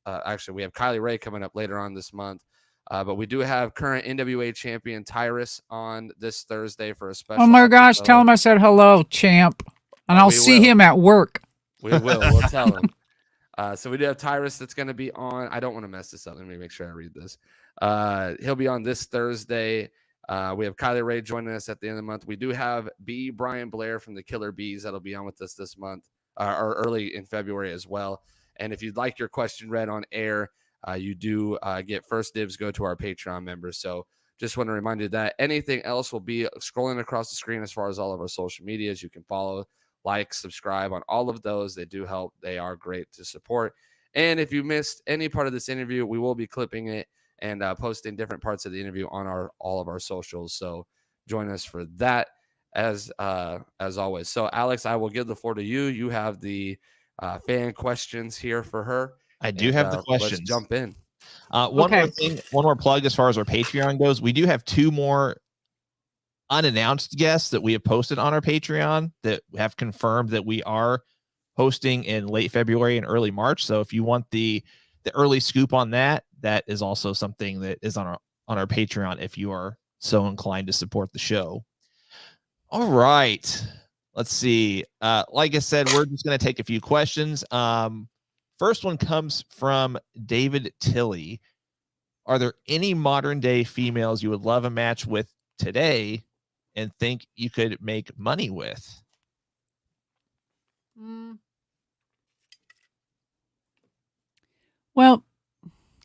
B: actually, we have Kylie Ray coming up later on this month. But we do have current NWA champion Tyrus on this Thursday for a special.
C: Oh my gosh, tell him I said hello, champ. And I'll see him at work.
B: We will. We'll tell him. So we do have Tyrus that's going to be on. I don't want to mess this up. Let me make sure I read this. He'll be on this Thursday. We have Kylie Ray joining us at the end of the month. We do have Brian Blair from the Killer Bees that'll be on with us this month. Or early in February as well. And if you'd like your question read on air, you do get first dibs, go to our Patreon members. So just want to remind you that anything else will be scrolling across the screen as far as all of our social medias. You can follow, like, subscribe on all of those. They do help. They are great to support. And if you missed any part of this interview, we will be clipping it and posting different parts of the interview on all of our socials. So join us for that. as always. So Alex, I will give the floor to you. You have the fan questions here for her.
A: I do have the questions.
B: Let's jump in.
A: One more plug as far as our Patreon goes. We do have 2 more unannounced guests that we have posted on our Patreon that have confirmed that we are hosting in late February and early March. So if you want the early scoop on that, that is also something that is on our Patreon if you are so inclined to support the show. All right. Let's see. Like I said, we're just going to take a few questions. First one comes from David Tilley. Are there any modern day females you would love a match with today and think you could make money with?
C: Well,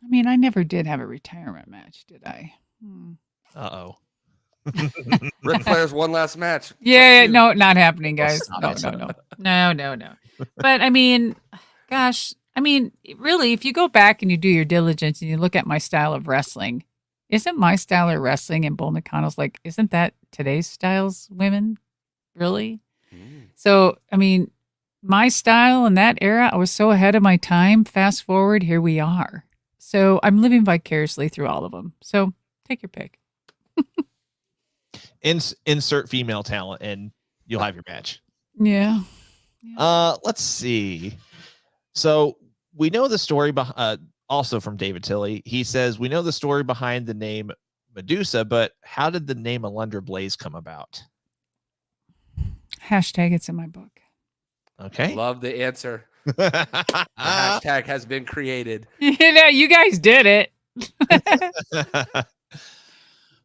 C: I mean, I never did have a retirement match, did I?
A: Uh-oh.
B: Ric Flair's one last match.
C: Yeah, no, not happening, guys.
A: No.
C: No. But I mean, gosh, really, if you go back and you do your diligence and you look at my style of wrestling, isn't my style of wrestling and Bull Nakano's like, isn't that today's styles, women? Really? So, I mean, my style in that era, I was so ahead of my time. Fast forward, here we are. So I'm living vicariously through all of them. So take your pick.
A: Insert female talent and you'll have your match.
C: Yeah.
A: Let's see. So we know the story also from David Tilley. He says, we know the story behind the name Madusa, but how did the name Alundra Blayze come about?
C: Hashtag it's in my book.
A: Okay.
B: Love the answer. The hashtag has been created.
C: You guys did it.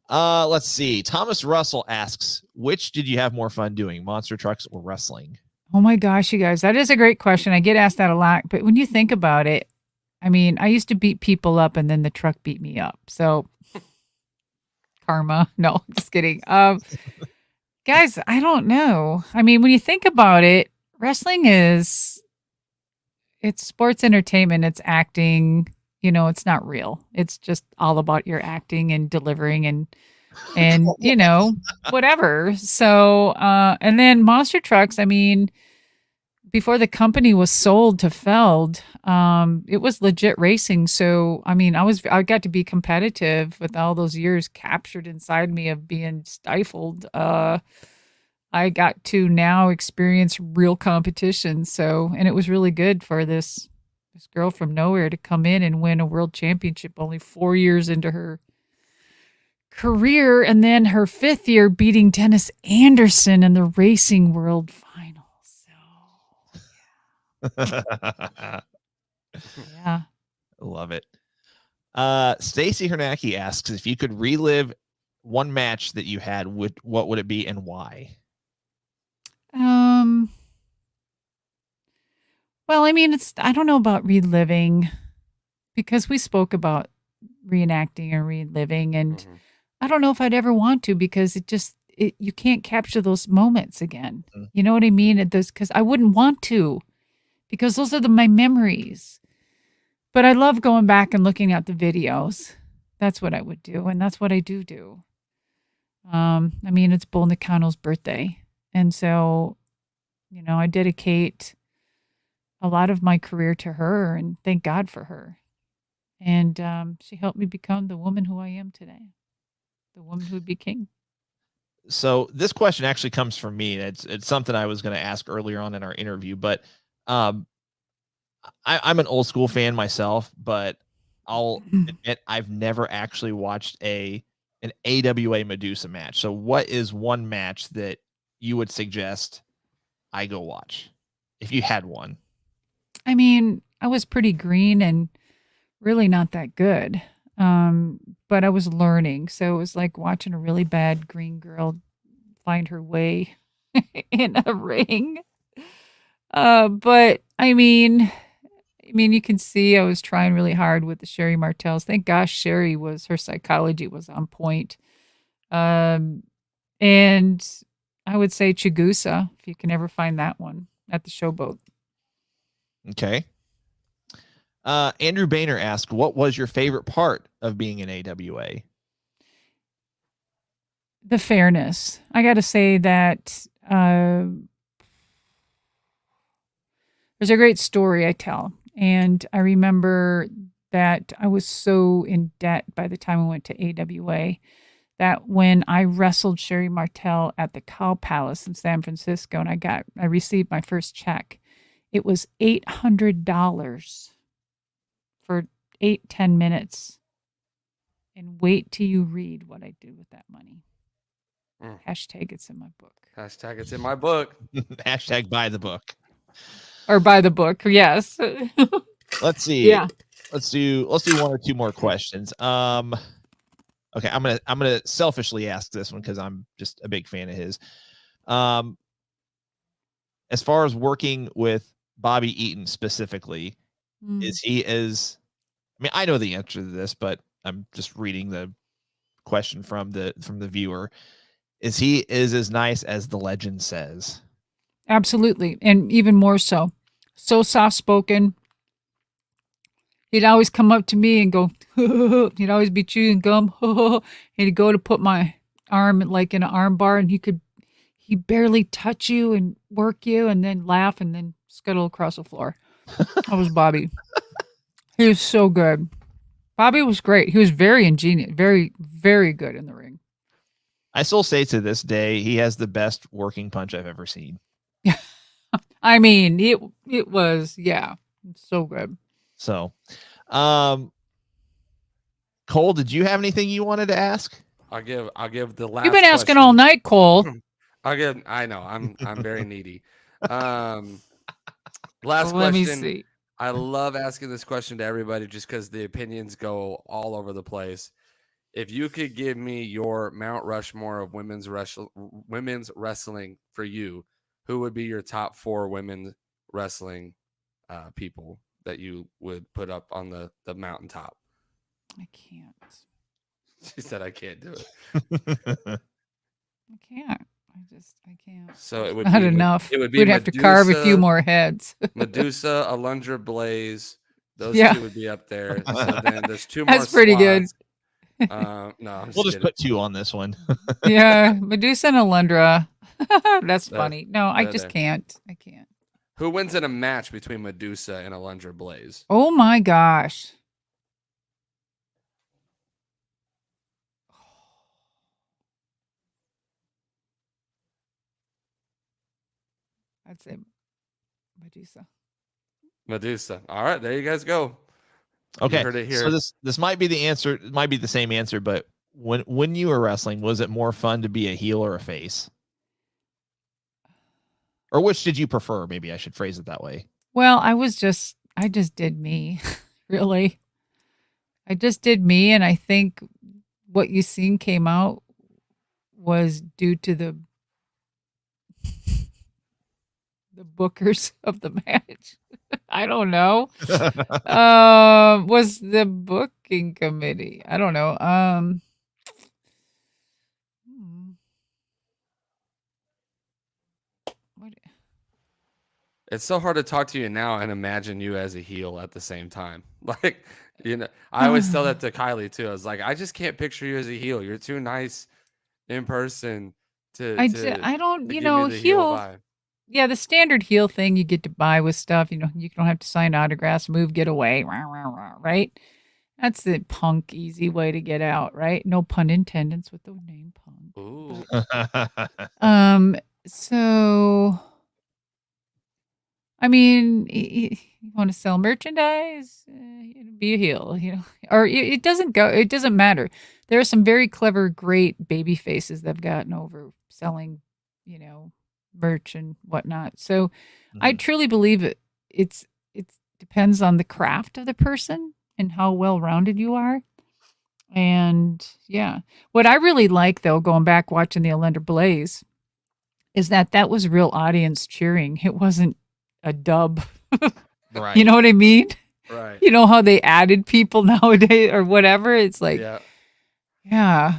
A: Let's see. Thomas Russell asks, which did you have more fun doing, monster trucks or wrestling?
C: Oh my gosh, you guys, that is a great question. I get asked that a lot, but when you think about it, I mean, I used to beat people up and then the truck beat me up. So karma. No, just kidding. Guys, I don't know. I mean, when you think about it, wrestling it's sports entertainment. It's acting. It's not real. It's just all about your acting and delivering and whatever. So, and then monster trucks, I mean, before the company was sold to Feld, it was legit racing. So, I mean, I got to be competitive with all those years captured inside me of being stifled. I got to now experience real competition. So, and it was really good for this girl from nowhere to come in and win a world championship only 4 years into her career. And then her 5th year beating Dennis Anderson in the racing world final. So, yeah.
A: Love it. Stacy Hernacki asks, if you could relive one match that you had, what would it be and why?
C: Well, I mean, I don't know about reliving because we spoke about reenacting and reliving, and I don't know if I'd ever want to because you can't capture those moments again. You know what I mean? Because I wouldn't want to because those are my memories. But I love going back and looking at the videos. That's what I would do, and that's what I do. I mean, it's Bull Nakano's birthday, and so, I dedicate a lot of my career to her, and thank God for her. And she helped me become the woman who I am today, the woman who would be king.
A: So this question actually comes from me. It's something I was going to ask earlier on in our interview, but I'm an old school fan myself, but I'll admit I've never actually watched an AWA Madusa match. So what is one match that you would suggest I go watch if you had one?
C: I mean, I was pretty green and really not that good. But I was learning. So it was like watching a really bad green girl find her way in a ring. But I mean, you can see I was trying really hard with the Sherry Martels. Thank gosh Sherry her psychology was on point. And I would say Chigusa, if you can ever find that one at the Showboat.
A: Okay. Andrew Boehner asked, what was your favorite part of being in AWA?
C: the fairness. I got to say that there's a great story I tell. And I remember that I was so in debt by the time I went to AWA that when I wrestled Sherry Martel at the Cow Palace in San Francisco and I received my first check, it was $800 for 10 minutes. And wait till you read what I did with that money. Hashtag it's in my book.
B: Hashtag it's in my book.
A: Hashtag buy the book.
C: Or buy the book, yes.
A: Let's see.
C: Yeah.
A: Let's do one or two more questions. Okay, I'm gonna selfishly ask this one because I'm just a big fan of his. As far as working with Bobby Eaton specifically, is he as? I mean, I know the answer to this, but I'm just reading the question from the viewer. Is he as nice as the legend says?
C: Absolutely. And even more so. So soft spoken. He'd always come up to me and go, he'd always be chewing gum. He'd go to put my arm like in an arm bar and he barely touch you and work you and then laugh and then scuttle across the floor. That was Bobby. He was so good. Bobby was great. He was very ingenious, very, very good in the ring.
A: I still say to this day, he has the best working punch I've ever seen.
C: I mean, it was, yeah, so good.
A: So, Cole, did you have anything you wanted to ask?
B: I'll give the last.
C: You've been asking all night, Cole.
B: I know. I'm very needy. Last question.
C: Let me see.
B: I love asking this question to everybody just because the opinions go all over the place. If you could give me your Mount Rushmore of women's wrestling for you, who would be your top 4 women's wrestling people that you would put up on the mountaintop?
C: I can't.
B: She said, I can't do it.
C: I can't. I can't.
B: So it would
C: not
B: be
C: enough.
B: It would be
C: We'd have to carve a few more heads.
B: Madusa, Alundra Blayze. Those
C: Yeah.
B: 2 would be up there. So then there's 2 more.
C: That's pretty good.
B: No,
A: we'll just put 2 on this one.
C: Yeah, Madusa and Alundra. That's funny. No, I just can't. I can't.
B: Who wins in a match between Madusa and Alundra Blayze?
C: Oh my gosh. I'd say
B: Madusa. All right, there you guys go.
A: Okay,
B: you heard it here.
A: So this might be the answer. It might be the same answer, but when you were wrestling, was it more fun to be a heel or a face? Or which did you prefer? Maybe I should phrase it that way.
C: Well, I just did me, really. I just did me, and I think what you seen came out was due to the bookers of the match. I don't know. Was the booking committee? I don't know.
B: It's so hard to talk to you now and imagine you as a heel at the same time. Like, I always tell that to Kylie too. I was like, I just can't picture you as a heel. You're too nice in person
C: I don't, heel. Yeah, the standard heel thing you get to buy with stuff. You don't have to sign autographs, move, get away, right? That's the punk easy way to get out, right? No pun intended with the name punk.
B: Ooh.
C: So, I mean, you want to sell merchandise, be a heel, or it doesn't matter. There are some very clever, great baby faces that have gotten over selling, merch and whatnot. So I truly believe it depends on the craft of the person and how well-rounded you are. And yeah, what I really like though, going back watching the Alundra Blayze, is that was real audience cheering. It wasn't a dub.
B: Right.
C: You know what I mean?
B: Right.
C: You know how they added people nowadays or whatever? It's like, yeah,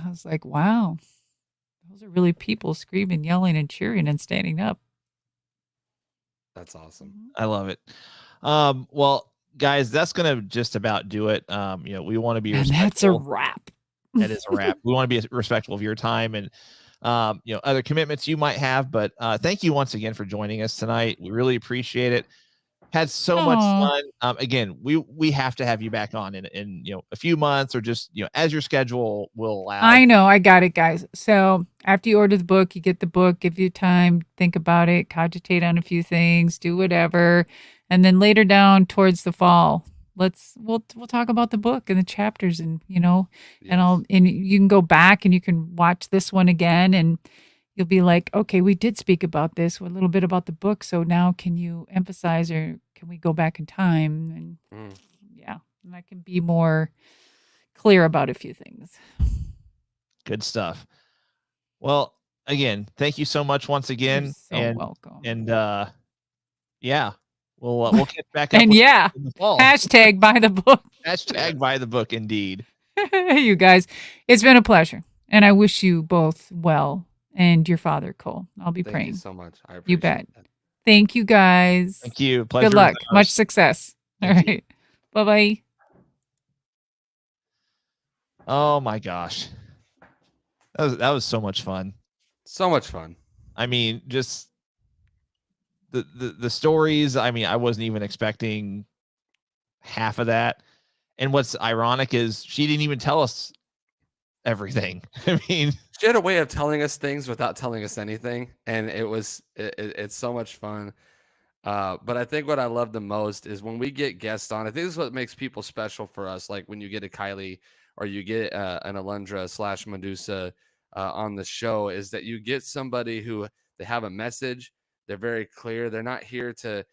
C: I was like, wow. Those are really people screaming, yelling, and cheering and standing up.
B: That's awesome.
A: I love it. Well, guys, that's gonna just about do it. We want to be respectful.
C: And that's a wrap.
A: That is a wrap. We want to be respectful of your time and other commitments you might have. But thank you once again for joining us tonight. We really appreciate it. Had so much fun. Again, we have to have you back on in a few months, or just as your schedule will allow.
C: I know, I got it, guys. So after you order the book, you get the book, give you time, think about it, cogitate on a few things, do whatever, and then later down towards the fall, we'll talk about the book and the chapters, and and you can go back and you can watch this one again, and you'll be like, okay, we did speak about this, a little bit about the book. So now can you emphasize, or can we go back in time? And and I can be more clear about a few things.
A: Good stuff. Well, again, thank you so much once again.
C: You're so welcome.
A: And we'll get back up.
C: And
A: in the fall.
C: Hashtag buy the book.
A: Hashtag buy the book, indeed.
C: You guys, it's been a pleasure. And I wish you both well. And your father, Cole. I'll be praying.
B: Thank you so much. I appreciate
C: You bet.
B: that.
C: Thank you, guys.
A: Thank you. Pleasure.
C: Good luck. Much success. All right. Bye-bye.
A: Oh my gosh. That was so much fun.
B: So much fun.
A: I mean, just the stories. I mean, I wasn't even expecting half of that. And what's ironic is she didn't even tell us everything. I mean,
B: she had a way of telling us things without telling us anything, and it's so much fun. But I think what I love the most is when we get guests on. I think this is what makes people special for us. Like when you get a Kylie or you get an Alundra / Madusa on the show, is that you get somebody who they have a message. They're very clear. They're not here to,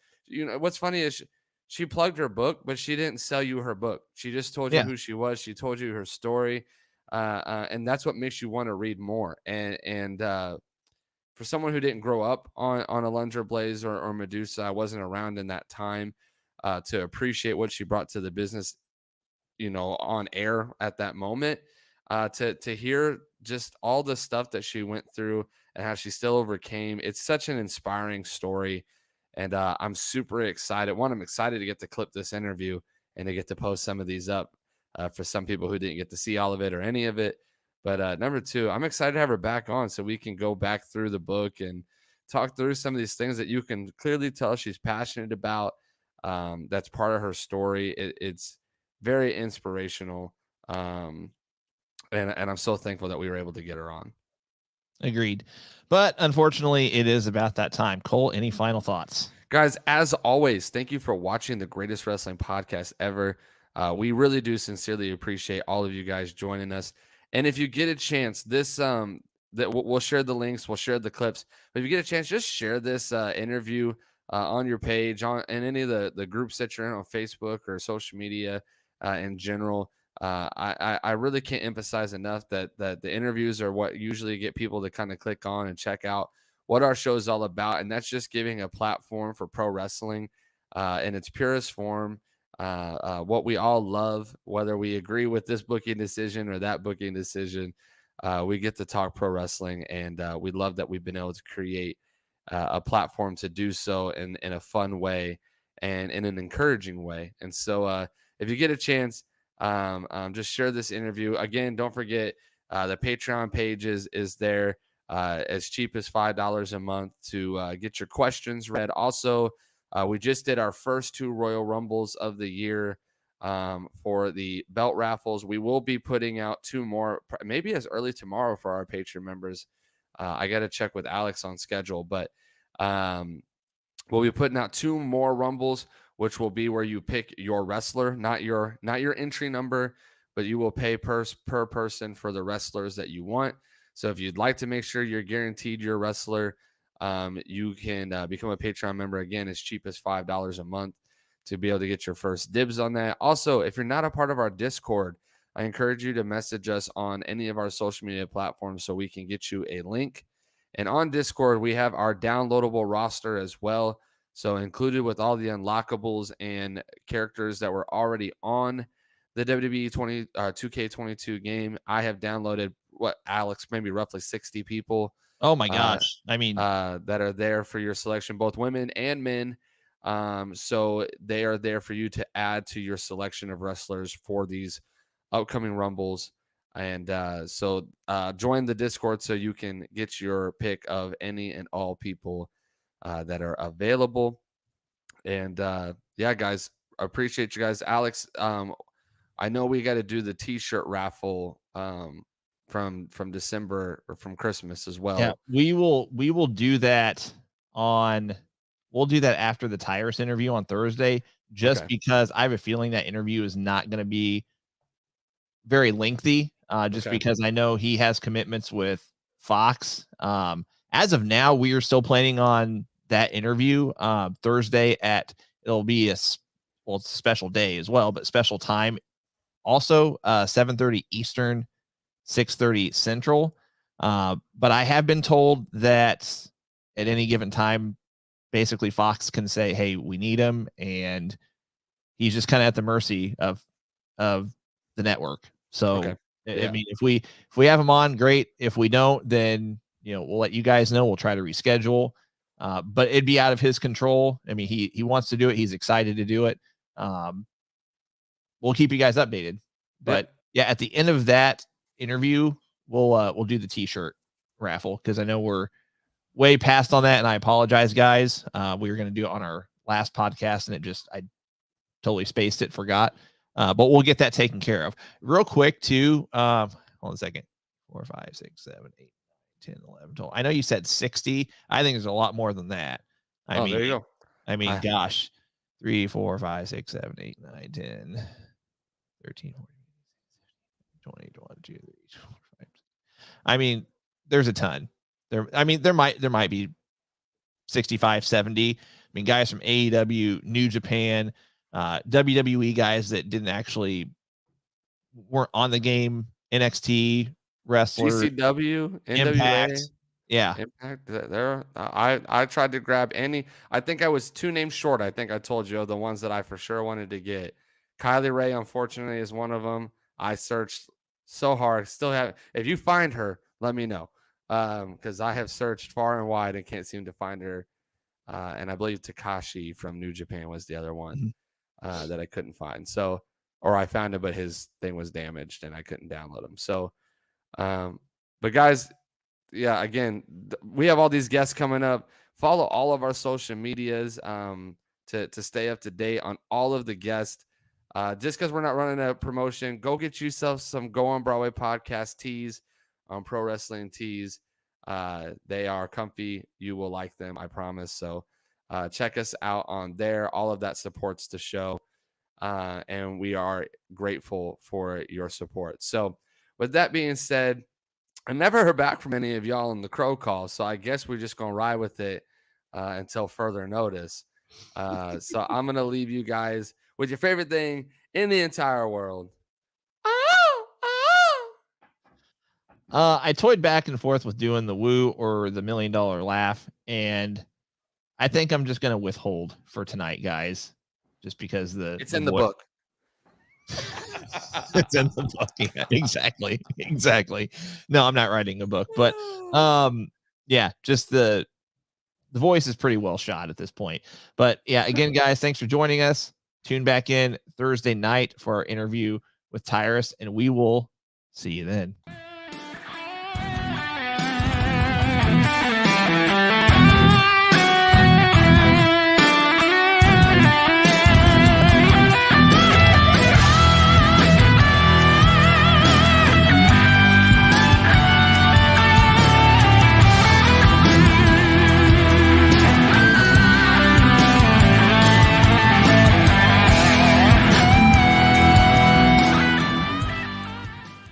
B: what's funny is she plugged her book, but she didn't sell you her book. She just told you who she was. She told you her story. And that's what makes you want to read more. And for someone who didn't grow up on Alundra Blayze or Madusa, I wasn't around in that time to appreciate what she brought to the business, on air at that moment, to hear just all the stuff that she went through and how she still overcame. It's such an inspiring story. And I'm super excited. One, I'm excited to get to clip this interview and to get to post some of these up for some people who didn't get to see all of it or any of it. But number two, I'm excited to have her back on so we can go back through the book and talk through some of these things that you can clearly tell she's passionate about. That's part of her story. It's very inspirational. And I'm so thankful that we were able to get her on.
A: Agreed. But unfortunately, it is about that time. Cole, any final thoughts?
B: Guys, as always, thank you for watching the greatest wrestling podcast ever. We really do sincerely appreciate all of you guys joining us. And if you get a chance, that we'll share the links, we'll share the clips. But if you get a chance, just share this interview on your page, in any of the groups that you're in on Facebook or social media in general. I really can't emphasize enough that the interviews are what usually get people to kind of click on and check out what our show is all about. And that's just giving a platform for pro wrestling in its purest form. What we all love, whether we agree with this booking decision or that booking decision, we get to talk pro wrestling, and we love that we've been able to create a platform to do so in a fun way and in an encouraging way. And so if you get a chance, just share this interview. Again, don't forget the Patreon page is there, as cheap as $5 a month to get your questions read. Also, we just did our first 2 Royal Rumbles of the year for the belt raffles. We will be putting out 2 more, maybe as early tomorrow for our Patreon members. I got to check with Alex on schedule, but we'll be putting out 2 more Rumbles, which will be where you pick your wrestler, not your entry number, but you will pay per person for the wrestlers that you want. So if you'd like to make sure you're guaranteed your wrestler, you can become a Patreon member, again, as cheap as $5 a month to be able to get your first dibs on that. Also, if you're not a part of our Discord, I encourage you to message us on any of our social media platforms so we can get you a link. And on Discord, we have our downloadable roster as well. So included with all the unlockables and characters that were already on the WWE 2K22 game, I have downloaded, Alex, maybe roughly 60 people.
A: Oh my gosh. I mean,
B: that are there for your selection, both women and men. So they are there for you to add to your selection of wrestlers for these upcoming Rumbles. And so join the Discord so you can get your pick of any and all people that are available. And yeah, guys, I appreciate you guys. Alex, I know we got to do the T-shirt raffle from December or from Christmas as well.
A: Yeah, we will do that we'll do that after the Tyrus interview on Thursday, just because I have a feeling that interview is not going to be very lengthy, just because I know he has commitments with Fox. As of now, we are still planning on that interview Thursday it'll be it's a special day as well, but special time also 7:30 Eastern, 6:30 Central. But I have been told that at any given time, basically Fox can say, "Hey, we need him," and he's just kind of at the mercy of the network. So I mean, if we have him on, great. If we don't, then we'll let you guys know. We'll try to reschedule. But it'd be out of his control. I mean, he wants to do it. He's excited to do it. We'll keep you guys updated. But yeah, at the end of that interview, we'll do the T-shirt raffle, because I know we're way past on that, and I apologize, guys. We were going to do it on our last podcast, and I totally spaced it, forgot. But we'll get that taken care of real quick too. Hold on a second. 4, 5, 6, 7, 8, 10, 11, 12. I know you said 60. I think there's a lot more than that. I mean,
B: there you go.
A: I mean, gosh, 3, 4, 5, 6, 7, 8, 9, 10, 13, 14, 20, 22, 23, 25. I mean, there's a ton there. I mean, there might be 65, 70. I mean, guys from AEW, New Japan, WWE guys that weren't on the game, NXT wrestlers,
B: GCW,
A: Impact.
B: NWA.
A: Yeah.
B: Impact. There. I tried to grab any. I think I was 2 names short. I think I told you of the ones that I for sure wanted to get. Kylie Ray, unfortunately, is one of them. I searched so hard. Still have. If you find her, let me know. Because I have searched far and wide and can't seem to find her. And I believe Takashi from New Japan was the other one that I couldn't find. So, or I found it, but his thing was damaged and I couldn't download him. So, but guys, yeah, again, we have all these guests coming up. Follow all of our social medias to stay up to date on all of the guests. Just because we're not running a promotion, go get yourself some Going Broadway Podcast tees on Pro Wrestling Tees. They are comfy. You will like them, I promise. So check us out on there. All of that supports the show. And we are grateful for your support. So with that being said, I never heard back from any of y'all in the Crow Call. So I guess we're just going to ride with it until further notice. So I'm going to leave you guys with your favorite thing in the entire world.
A: I toyed back and forth with doing the woo or the $1 million laugh, and I think I'm just going to withhold for tonight, guys, just because
B: it's in the book.
A: It's in the book. Yeah, exactly. No, I'm not writing a book, but yeah, just the voice is pretty well shot at this point. But yeah, again, guys, thanks for joining us. Tune back in Thursday night for our interview with Tyrus, and we will see you then.